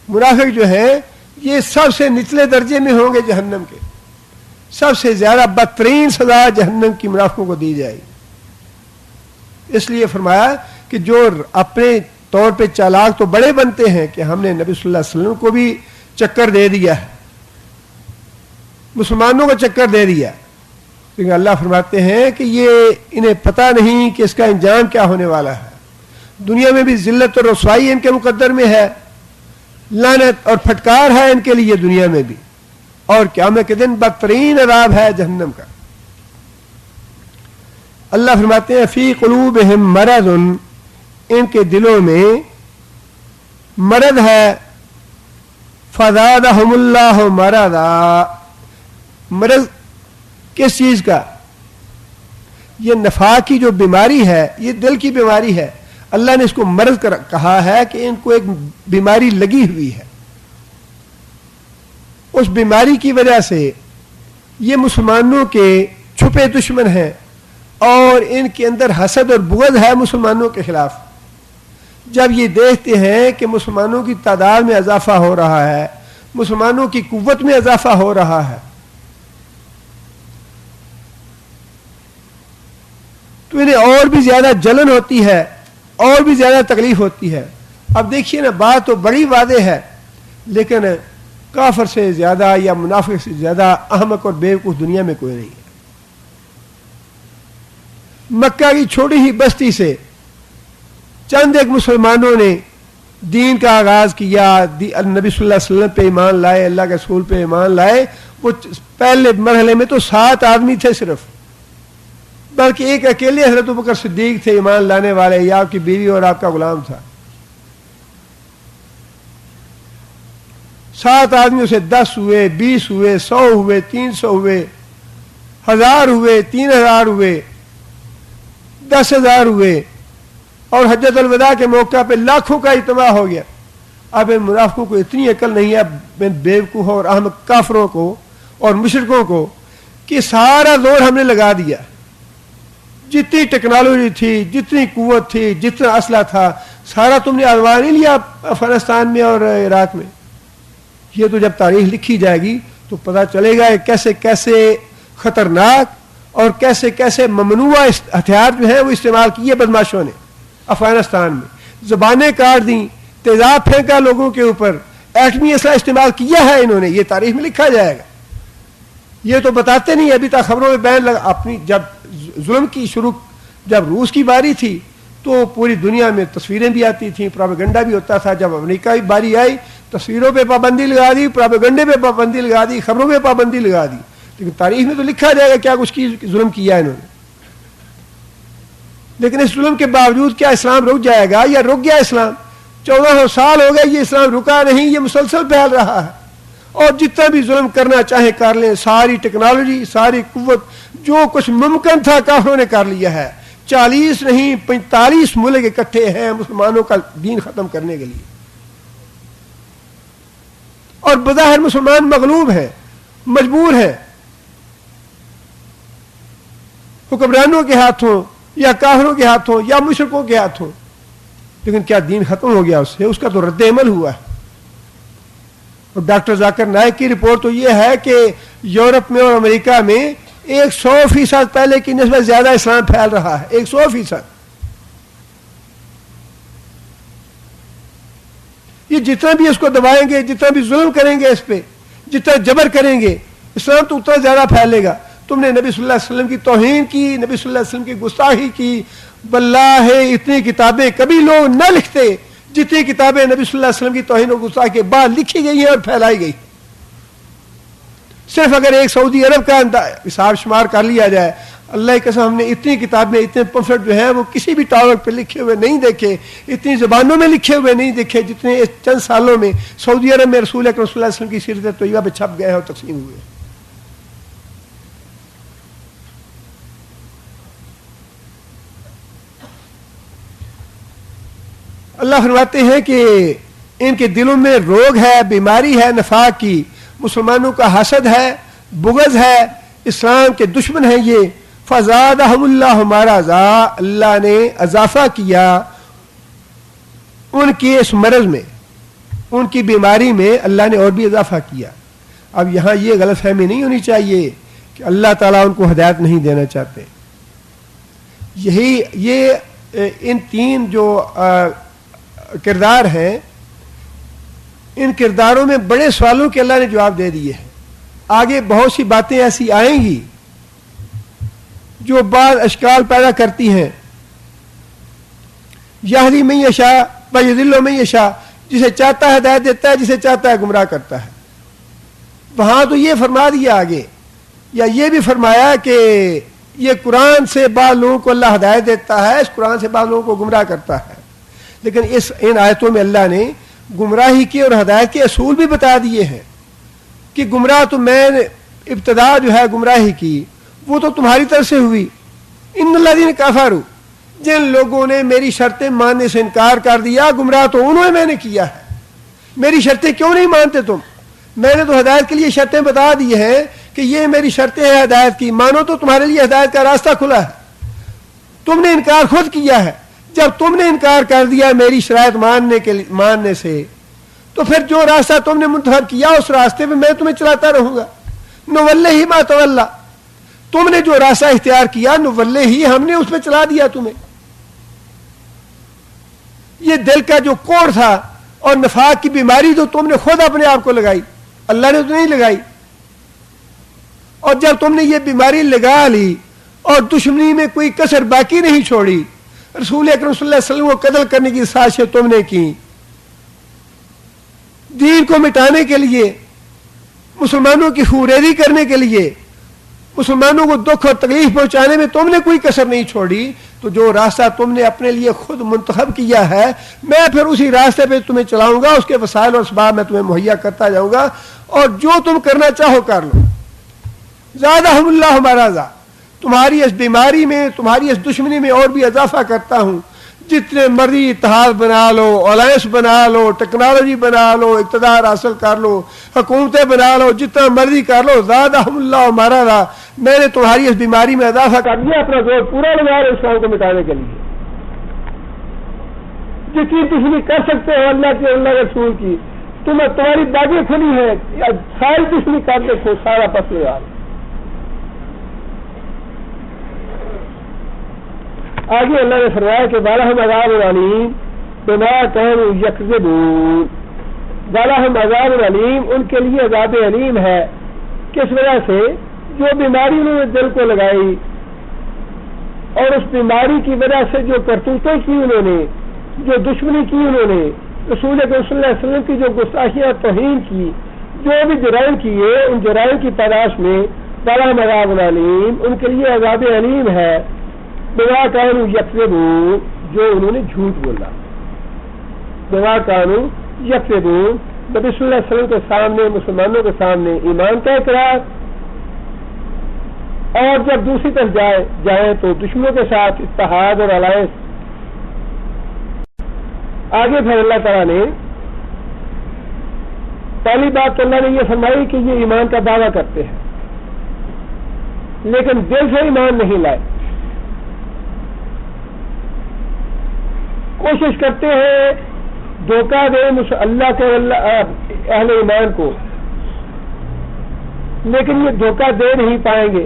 منافق جو ہیں یہ سب سے نچلے درجے میں ہوں گے جہنم کے. سب سے زیادہ بدترین سزا جہنم کی منافقوں کو دی جائے گی. اس لیے فرمایا کہ جو اپنے طور پہ چالاک تو بڑے بنتے ہیں کہ ہم نے نبی صلی اللہ علیہ وسلم کو بھی چکر دے دیا ہے، مسلمانوں کو چکر دے دیا، لیکن اللہ فرماتے ہیں کہ یہ انہیں پتہ نہیں کہ اس کا انجام کیا ہونے والا ہے. دنیا میں بھی ذلت اور رسوائی ان کے مقدر میں ہے، لعنت اور پھٹکار ہے ان کے لیے دنیا میں بھی، اور قیامت کے دن بدترین عذاب ہے جہنم کا. اللہ فرماتے ہیں فی قلوبہم مرض، ان کے دلوں میں مرض ہے. فزادہم اللہ مرضا. مرض کس چیز کا؟ یہ نفاق کی جو بیماری ہے، یہ دل کی بیماری ہے. اللہ نے اس کو مرض کہا ہے کہ ان کو ایک بیماری لگی ہوئی ہے. اس بیماری کی وجہ سے یہ مسلمانوں کے چھپے دشمن ہیں اور ان کے اندر حسد اور بغض ہے مسلمانوں کے خلاف. جب یہ دیکھتے ہیں کہ مسلمانوں کی تعداد میں اضافہ ہو رہا ہے، مسلمانوں کی قوت میں اضافہ ہو رہا ہے، تو انہیں اور بھی زیادہ جلن ہوتی ہے، اور بھی زیادہ تکلیف ہوتی ہے. اب دیکھیے نا، بات تو بڑی واضح ہے، لیکن کافر سے زیادہ یا منافق سے زیادہ احمق اور بیوقوف دنیا میں کوئی نہیں ہے. مکہ کی چھوٹی ہی بستی سے چند ایک مسلمانوں نے دین کا آغاز کیا، نبی صلی اللہ علیہ وسلم پہ ایمان لائے، اللہ کے رسول پہ ایمان لائے. وہ پہلے مرحلے میں تو 7 آدمی تھے صرف، بلکہ ایک اکیلے حضرت ابوبکر صدیق تھے ایمان لانے والے، یا آپ کی بیوی اور آپ کا غلام تھا. 7 آدمیوں سے 10 ہوئے، 20 ہوئے، 100 ہوئے، 300 ہوئے، 1000 ہوئے، 3000 ہوئے. 10,000 ہوئے اور حجۃ الوداع کے موقع پہ لاکھوں کا اجتماع ہو گیا. اب ان منافقوں کو اتنی عقل نہیں ہے, ان بیوقوف اور احمق کافروں کو اور مشرکوں کو, کہ سارا زور ہم نے لگا دیا. جتنی ٹیکنالوجی تھی, جتنی قوت تھی, جتنا اسلحہ تھا, سارا تم نے آزما نہیں لیا افغانستان میں اور عراق میں. یہ تو جب تاریخ لکھی جائے گی تو پتہ چلے گا کیسے کیسے خطرناک اور کیسے کیسے ممنوع ہتھیار جو ہیں وہ استعمال کیے بدماشوں نے افغانستان میں. زبانیں کاٹ دیں, تیزاب پھینکا لوگوں کے اوپر, ایٹمی اسلحہ استعمال کیا ہے انہوں نے. یہ تاریخ میں لکھا جائے گا. یہ تو بتاتے نہیں ابھی تک خبروں میں بیان لگا. اپنی جب ظلم کی شروع جب روس کی باری تھی تو پوری دنیا میں تصویریں بھی آتی تھیں, پروپیگنڈا بھی ہوتا تھا. جب امریکہ کی باری آئی, تصویروں پہ پابندی لگا دی, پروپیگنڈے پہ پابندی لگا دی, خبروں پہ پابندی لگا دی. لیکن تاریخ میں تو لکھا جائے گا کیا کچھ کی ظلم کیا انہوں نے. لیکن اس ظلم کے باوجود کیا اسلام رک جائے گا یا رک گیا اسلام؟ 1400 سال ہو گئے, یہ اسلام رکا نہیں, یہ مسلسل پھیل رہا ہے. اور جتنا بھی ظلم کرنا چاہے کر لیں, ساری ٹیکنالوجی, ساری قوت, جو کچھ ممکن تھا کافروں نے کر لیا ہے. 40 نہیں 45 ملک اکٹھے ہیں مسلمانوں کا دین ختم کرنے کے لیے. اور بظاہر مسلمان مغلوب ہیں, مجبور ہیں, حکمرانوں کے ہاتھوں یا کافروں کے ہاتھوں یا مشرکوں کے ہاتھوں. لیکن کیا دین ختم ہو گیا اس سے؟ اس کا تو رد عمل ہوا ہے. اور ڈاکٹر ذاکر نائک کی رپورٹ تو یہ ہے کہ یورپ میں اور امریکہ میں 100% پہلے کی نسبت زیادہ اسلام پھیل رہا ہے. 100%. یہ جتنا بھی اس کو دبائیں گے, جتنا بھی ظلم کریں گے اس پہ, جتنا جبر کریں گے, اسلام تو اتنا زیادہ پھیلے گا. تم نے نبی صلی اللہ علیہ وسلم کی توہین کی, نبی صلی اللہ علیہ وسلم کی گستاخی کی. واللہ اتنی کتابیں کبھی لوگ نہ لکھتے جتنی کتابیں نبی صلی اللہ علیہ وسلم کی توہین و گستاخی کے بعد لکھی گئی ہیں اور پھیلائی گئی. صرف اگر ایک سعودی عرب کا حساب شمار کر لیا جائے, اللہ کی قسم ہم نے اتنی کتابیں, اتنے پمفلٹ جو ہیں وہ کسی بھی ٹاور پہ لکھے ہوئے نہیں دیکھے, اتنی زبانوں میں لکھے ہوئے نہیں دیکھے جتنے اس چند سالوں میں سعودی عرب میں رسول اکرم صلی اللہ علیہ وسلم کی سیرت طیبہ پہ چھپ گئے ہیں اور تقسیم ہوئے. اللہ فرماتے ہیں کہ ان کے دلوں میں روگ ہے, بیماری ہے نفاق کی, مسلمانوں کا حسد ہے, بغض ہے, اسلام کے دشمن ہیں یہ. فزادہم اللہ مرضا, اللہ نے اضافہ کیا ان کے اس مرض میں, ان کی بیماری میں اللہ نے اور بھی اضافہ کیا. اب یہاں یہ غلط فہمی نہیں ہونی چاہیے کہ اللہ تعالیٰ ان کو ہدایت نہیں دینا چاہتے. یہ ان 3 جو کردار ہیں, ان کرداروں میں بڑے سوالوں کے اللہ نے جواب دے دیے ہیں. آگے بہت سی باتیں ایسی آئیں گی جو بعض اشکال پیدا کرتی ہیں. یہدی من یشاء ویضل من یشاء, جسے چاہتا ہے ہدایت دیتا ہے, جسے چاہتا ہے گمراہ کرتا ہے. وہاں تو یہ فرما دیا آگے, یا یہ بھی فرمایا کہ یہ قرآن سے بعض لوگوں کو اللہ ہدایت دیتا ہے, اس قرآن سے بعض لوگوں کو گمراہ کرتا ہے. لیکن ان آیتوں میں اللہ نے گمراہی کے اور ہدایت کے اصول بھی بتا دیے ہیں کہ گمراہ تو میں نے ابتدا جو ہے گمراہی کی وہ تو تمہاری طرف سے ہوئی. ان الذین کفروا, جن لوگوں نے میری شرطیں ماننے سے انکار کر دیا, گمراہ تو انہوں نے میں نے کیا ہے. میری شرطیں کیوں نہیں مانتے تم؟ میں نے تو ہدایت کے لیے شرطیں بتا دی ہیں کہ یہ میری شرطیں ہیں ہدایت کی, مانو تو تمہارے لیے ہدایت کا راستہ کھلا ہے. تم نے انکار خود کیا ہے. جب تم نے انکار کر دیا میری شرائط ماننے سے, تو پھر جو راستہ تم نے منتخب کیا اس راستے میں تمہیں چلاتا رہوں گا. نوَلِّهِ مَا تَوَلَّى, تم نے جو راستہ اختیار کیا نوَلِّهِ, ہم نے اس میں چلا دیا تمہیں. یہ دل کا جو کوڑ تھا اور نفاق کی بیماری تو تم نے خود اپنے آپ کو لگائی, اللہ نے تو نہیں لگائی. اور جب تم نے یہ بیماری لگا لی اور دشمنی میں کوئی کسر باقی نہیں چھوڑی, رسول اکرم صلی اللہ علیہ وسلم کو قتل کرنے کی سازشیں تم نے کی, دین کو مٹانے کے لیے, مسلمانوں کی خوریزی کرنے کے لیے, مسلمانوں کو دکھ اور تکلیف پہنچانے میں تم نے کوئی کسر نہیں چھوڑی, تو جو راستہ تم نے اپنے لیے خود منتخب کیا ہے میں پھر اسی راستے پہ تمہیں چلاؤں گا, اس کے وسائل اور اسباب میں تمہیں مہیا کرتا جاؤں گا, اور جو تم کرنا چاہو کر لو. زادہم اللہ مرضا, تمہاری اس بیماری میں، تمہاری اس دشمنی میں اور بھی اضافہ کرتا ہوں. جتنے مرضی اتحاد بنا لو، الائنس بنا لو، ٹیکنالوجی بنا لو، اقتدار حاصل کر لو، حکومتیں بنا لو، جتنا مرضی کر لو، زادہم اللہ مرضا، میں نے تمہاری اس بیماری میں اضافہ کر دیا. اپنا زور پورا لگا رہے اسلام کو مٹانے کے لیے. جتنی دشمنی کر سکتے ہو اللہ کی، اللہ کے رسول کی، تمہاری باغیں کھلی ہیں، ساری دشمنی کر دیکھو، سارا پس لگا. آگے اللہ نے فرمایا کہ بالہم عذاب علیم بما كانوا یکذبون. بالہم عذاب علیم، ان کے لیے عذاب علیم ہے. کس وجہ سے؟ جو بیماری انہوں نے دل کو لگائی اور اس بیماری کی وجہ سے جو کرتوتیں کی انہوں نے، جو دشمنی کی انہوں نے، رسول اکرم صلی اللہ علیہ وسلم کی جو گستاخیاں توہین کی، جو بھی جرائم کیے، ان جرائم کی تلاش میں بالہم عذاب علیم، ان کے لیے عذاب علیم ہے. بما كانوا یکذبون، جو انہوں نے جھوٹ بولا. بما كانوا یکذبون، نبی صلی اللہ علیہ وسلم کے سامنے، مسلمانوں کے سامنے ایمان کا اقرار، اور جب دوسری طرف جائیں تو دشمنوں کے ساتھ اتحاد اور الائنس. آگے پھر اللہ تعالیٰ نے پہلی بات تو اللہ نے یہ فرمائی کہ یہ ایمان کا دعویٰ کرتے ہیں لیکن دل سے ایمان نہیں لائے. کوشش کرتے ہیں دھوکہ دیں اللہ کے اہل ایمان کو، لیکن یہ دھوکہ دے نہیں پائیں گے.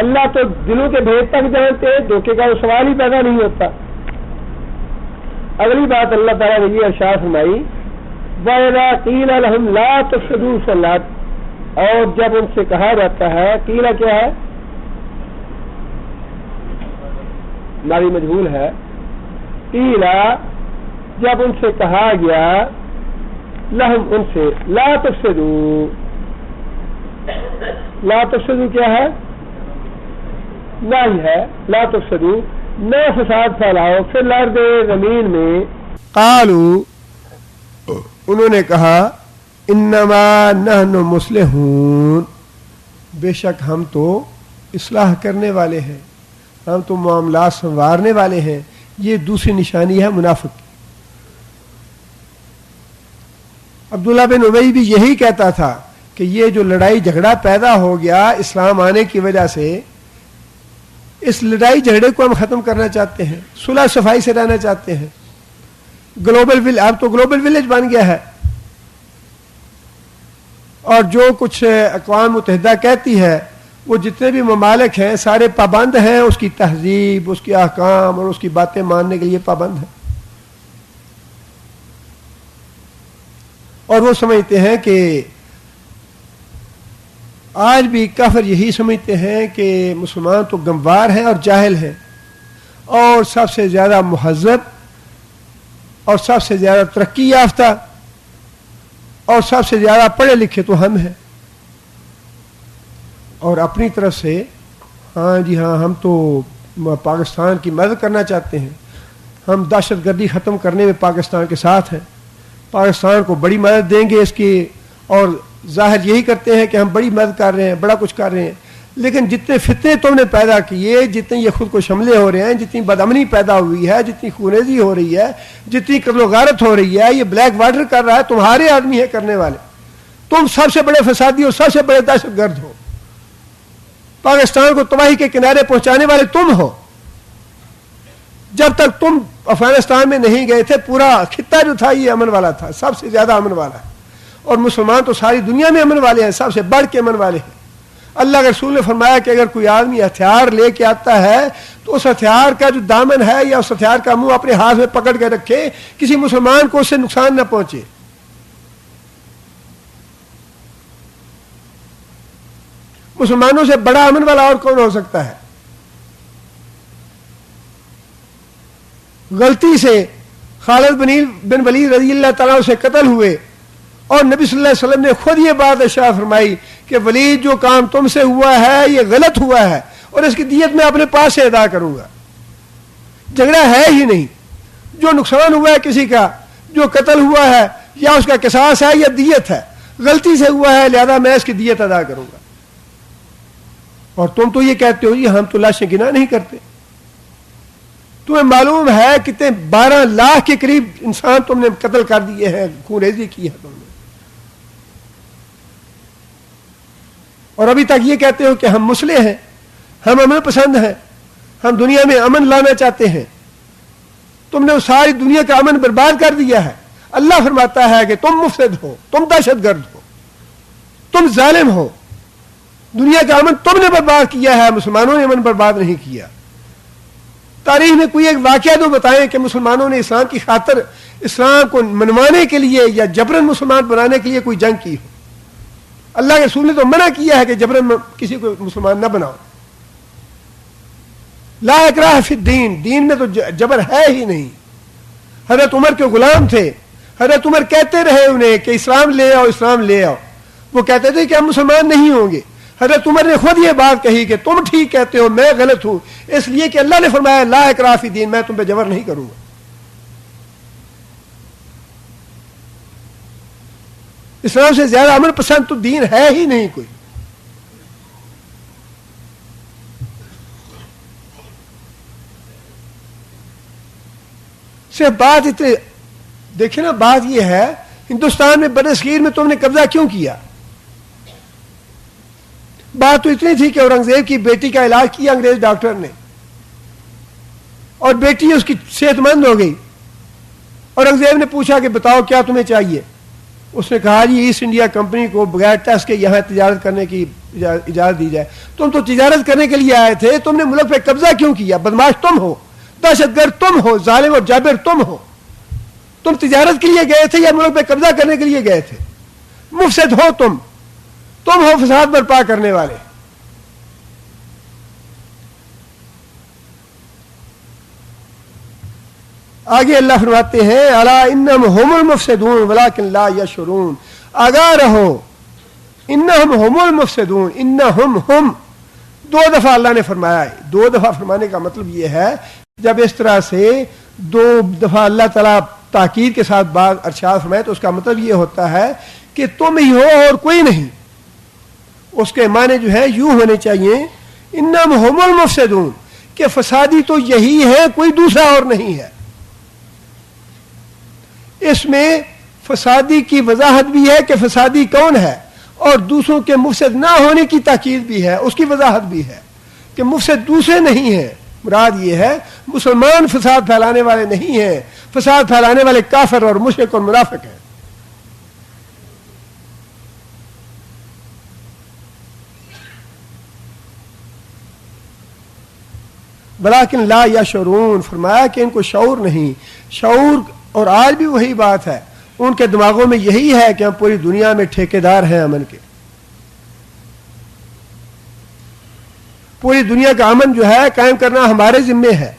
اللہ تو دلوں کے بھید تک جانتے ہیں، دھوکے کا سوال ہی پیدا نہیں ہوتا. اگلی بات اللہ تعالیٰ نے یہ ارشاد فرمائی وَإِذَا قِيلَ لَهُمْ لَا تُفْسِدُوا فِي الْأَرْضِ، اور جب ان سے کہا جاتا ہے، قیل کیا ہے؟ ماضی مجہول ہے. قیل جب ان سے کہا گیا، لہم ان سے، لا تفسدوا، لا تفسدوا کیا ہے؟ نہیں ہے، لا تفسدوا، نہ فساد پھیلاؤ، فی الارض زمین میں. قالوا، انہوں نے کہا، انما نحن مصلحون، بے شک ہم تو اصلاح کرنے والے ہیں، ہم تو معاملات سنوارنے والے ہیں. یہ دوسری نشانی ہے منافق کی. عبداللہ بن ابی بھی یہی کہتا تھا کہ یہ جو لڑائی جھگڑا پیدا ہو گیا اسلام آنے کی وجہ سے، اس لڑائی جھگڑے کو ہم ختم کرنا چاہتے ہیں، صلح صفائی سے رہنا چاہتے ہیں. اب تو گلوبل ولیج بن گیا ہے، اور جو کچھ اقوام متحدہ کہتی ہے وہ جتنے بھی ممالک ہیں سارے پابند ہیں اس کی تہذیب، اس کے احکام اور اس کی باتیں ماننے کے لیے پابند ہیں. اور وہ سمجھتے ہیں کہ آج بھی کافر یہی سمجھتے ہیں کہ مسلمان تو گنوار ہیں اور جاہل ہیں، اور سب سے زیادہ مہذب اور سب سے زیادہ ترقی یافتہ اور سب سے زیادہ پڑھے لکھے تو ہم ہیں. اور اپنی طرف سے ہاں جی ہاں ہم تو پاکستان کی مدد کرنا چاہتے ہیں، ہم دہشت گردی ختم کرنے میں پاکستان کے ساتھ ہیں، پاکستان کو بڑی مدد دیں گے اس کی، اور ظاہر یہی کرتے ہیں کہ ہم بڑی مدد کر رہے ہیں، بڑا کچھ کر رہے ہیں. لیکن جتنے فتنے تم نے پیدا کیے، جتنے یہ خود کو شملے ہو رہے ہیں، جتنی بدامنی پیدا ہوئی ہے، جتنی خونریزی ہو رہی ہے، جتنی قتل و غارت ہو رہی ہے، یہ بلیک واٹر کر رہا ہے، تمہارے آدمی ہے کرنے والے. تم سب سے بڑے فسادی اور سب سے بڑے دہشت گرد ہو. پاکستان کو تباہی کے کنارے پہنچانے والے تم ہو. جب تک تم افغانستان میں نہیں گئے تھے پورا خطہ جو تھا یہ امن والا تھا، سب سے زیادہ امن والا ہے. اور مسلمان تو ساری دنیا میں امن والے ہیں، سب سے بڑھ کے امن والے ہیں. اللہ کے رسول نے فرمایا کہ اگر کوئی آدمی ہتھیار لے کے آتا ہے تو اس ہتھیار کا جو دامن ہے یا اس ہتھیار کا منہ اپنے ہاتھ میں پکڑ کے رکھے، کسی مسلمان کو اس سے نقصان نہ پہنچے. مسلمانوں سے بڑا امن والا اور کون ہو سکتا ہے؟ غلطی سے خالد بن ولید رضی اللہ تعالیٰ سے قتل ہوئے، اور نبی صلی اللہ علیہ وسلم نے خود یہ بات ارشاد فرمائی کہ ولید جو کام تم سے ہوا ہے یہ غلط ہوا ہے، اور اس کی دیت میں اپنے پاس سے ادا کروں گا. جھگڑا ہے ہی نہیں، جو نقصان ہوا ہے کسی کا، جو قتل ہوا ہے یا اس کا قصاص ہے یا دیت ہے، غلطی سے ہوا ہے لہذا میں اس کی دیت ادا کروں گا. اور تم تو یہ کہتے ہو ہم تو لاشیں گنا نہیں کرتے. تمہیں معلوم ہے کتنے 12 لاکھ کے قریب انسان تم نے قتل کر دیے ہیں, خون ریزی کی ہے تم نے, اور ابھی تک یہ کہتے ہو کہ ہم مسلح ہیں, ہم امن پسند ہیں, ہم دنیا میں امن لانا چاہتے ہیں. تم نے ساری دنیا کا امن برباد کر دیا ہے. اللہ فرماتا ہے کہ تم مفسد ہو, تم دہشت گرد ہو, تم ظالم ہو. دنیا کا امن تم نے برباد کیا ہے, مسلمانوں نے امن برباد نہیں کیا. تاریخ میں کوئی ایک واقعہ تو بتائیں کہ مسلمانوں نے اسلام کی خاطر, اسلام کو منوانے کے لیے یا جبرن مسلمان بنانے کے لیے کوئی جنگ کی ہو. اللہ کے رسول نے تو منع کیا ہے کہ جبرن کسی کو مسلمان نہ بناؤ. لا اکراہ فی الدین, دین میں تو جبر ہے ہی نہیں. حضرت عمر کے غلام تھے, حضرت عمر کہتے رہے انہیں کہ اسلام لے آؤ, اسلام لے آؤ. وہ کہتے تھے کہ ہم مسلمان نہیں ہوں گے. حضرت عمر نے خود یہ بات کہی کہ تم ٹھیک کہتے ہو, میں غلط ہوں, اس لیے کہ اللہ نے فرمایا لا اکراہ فی الدین, میں تم پہ جبر نہیں کروں گا. اسلام سے زیادہ امن پسند تو دین ہے ہی نہیں کوئی. صرف بات اتنے دیکھیں نا, بات یہ ہے ہندوستان میں برصغیر میں تم نے قبضہ کیوں کیا؟ بات تو اتنی تھی کہ اورنگزیب کی بیٹی کا علاج کیا انگریز ڈاکٹر نے, اور بیٹی اس کی صحت مند ہو گئی. اورنگزیب نے پوچھا کہ بتاؤ کیا تمہیں چاہیے؟ اس نے کہا جی ایسٹ انڈیا کمپنی کو بغیر ٹیکس کے یہاں تجارت کرنے کی اجازت دی جائے. تم تو تجارت کرنے کے لیے آئے تھے, تم نے ملک پہ قبضہ کیوں کیا؟ بدماش تم ہو, دہشت گرد تم ہو, ظالم اور جابر تم ہو. تم تجارت کے لیے گئے تھے یا ملک پہ قبضہ کرنے کے لیے گئے تھے؟ مفسد ہو تم ہو فساد برپا کرنے والے. آگے اللہ فرماتے ہیں الا انہم هم المفسدون ولکن لا یشعرون, آگاہ رہو, انہم هم المفسدون, انہم ہم 2 دفعہ اللہ نے فرمایا ہے. 2 دفعہ فرمانے کا مطلب یہ ہے جب اس طرح سے 2 دفعہ اللہ تعالیٰ تاکید کے ساتھ بات ارشاد فرمائے تو اس کا مطلب یہ ہوتا ہے کہ تم ہی ہو اور کوئی نہیں. اس کے معنی جو ہے یوں ہونے چاہیے انہم هم المفسدون, کہ فسادی تو یہی ہے, کوئی دوسرا اور نہیں ہے. اس میں فسادی کی وضاحت بھی ہے کہ فسادی کون ہے, اور دوسروں کے مفسد نہ ہونے کی تاکید بھی ہے, اس کی وضاحت بھی ہے کہ مفسد دوسرے نہیں ہیں. مراد یہ ہے مسلمان فساد پھیلانے والے نہیں ہیں, فساد پھیلانے والے کافر اور مشرک اور منافق ہیں. ولیکن لا یشعرون, فرمایا کہ ان کو شعور نہیں. شعور, اور آج بھی وہی بات ہے, ان کے دماغوں میں یہی ہے کہ ہم پوری دنیا میں ٹھیکیدار ہیں امن کے. پوری دنیا کا امن جو ہے قائم کرنا ہمارے ذمے ہے.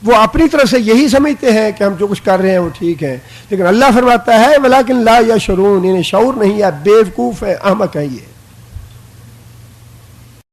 وہ اپنی طرف سے یہی سمجھتے ہیں کہ ہم جو کچھ کر رہے ہیں وہ ٹھیک ہے, لیکن اللہ فرماتا ہے ولیکن لا یشعرون, انہیں شعور نہیں ہے, بیوقوف ہے, احمق ہیں یہ.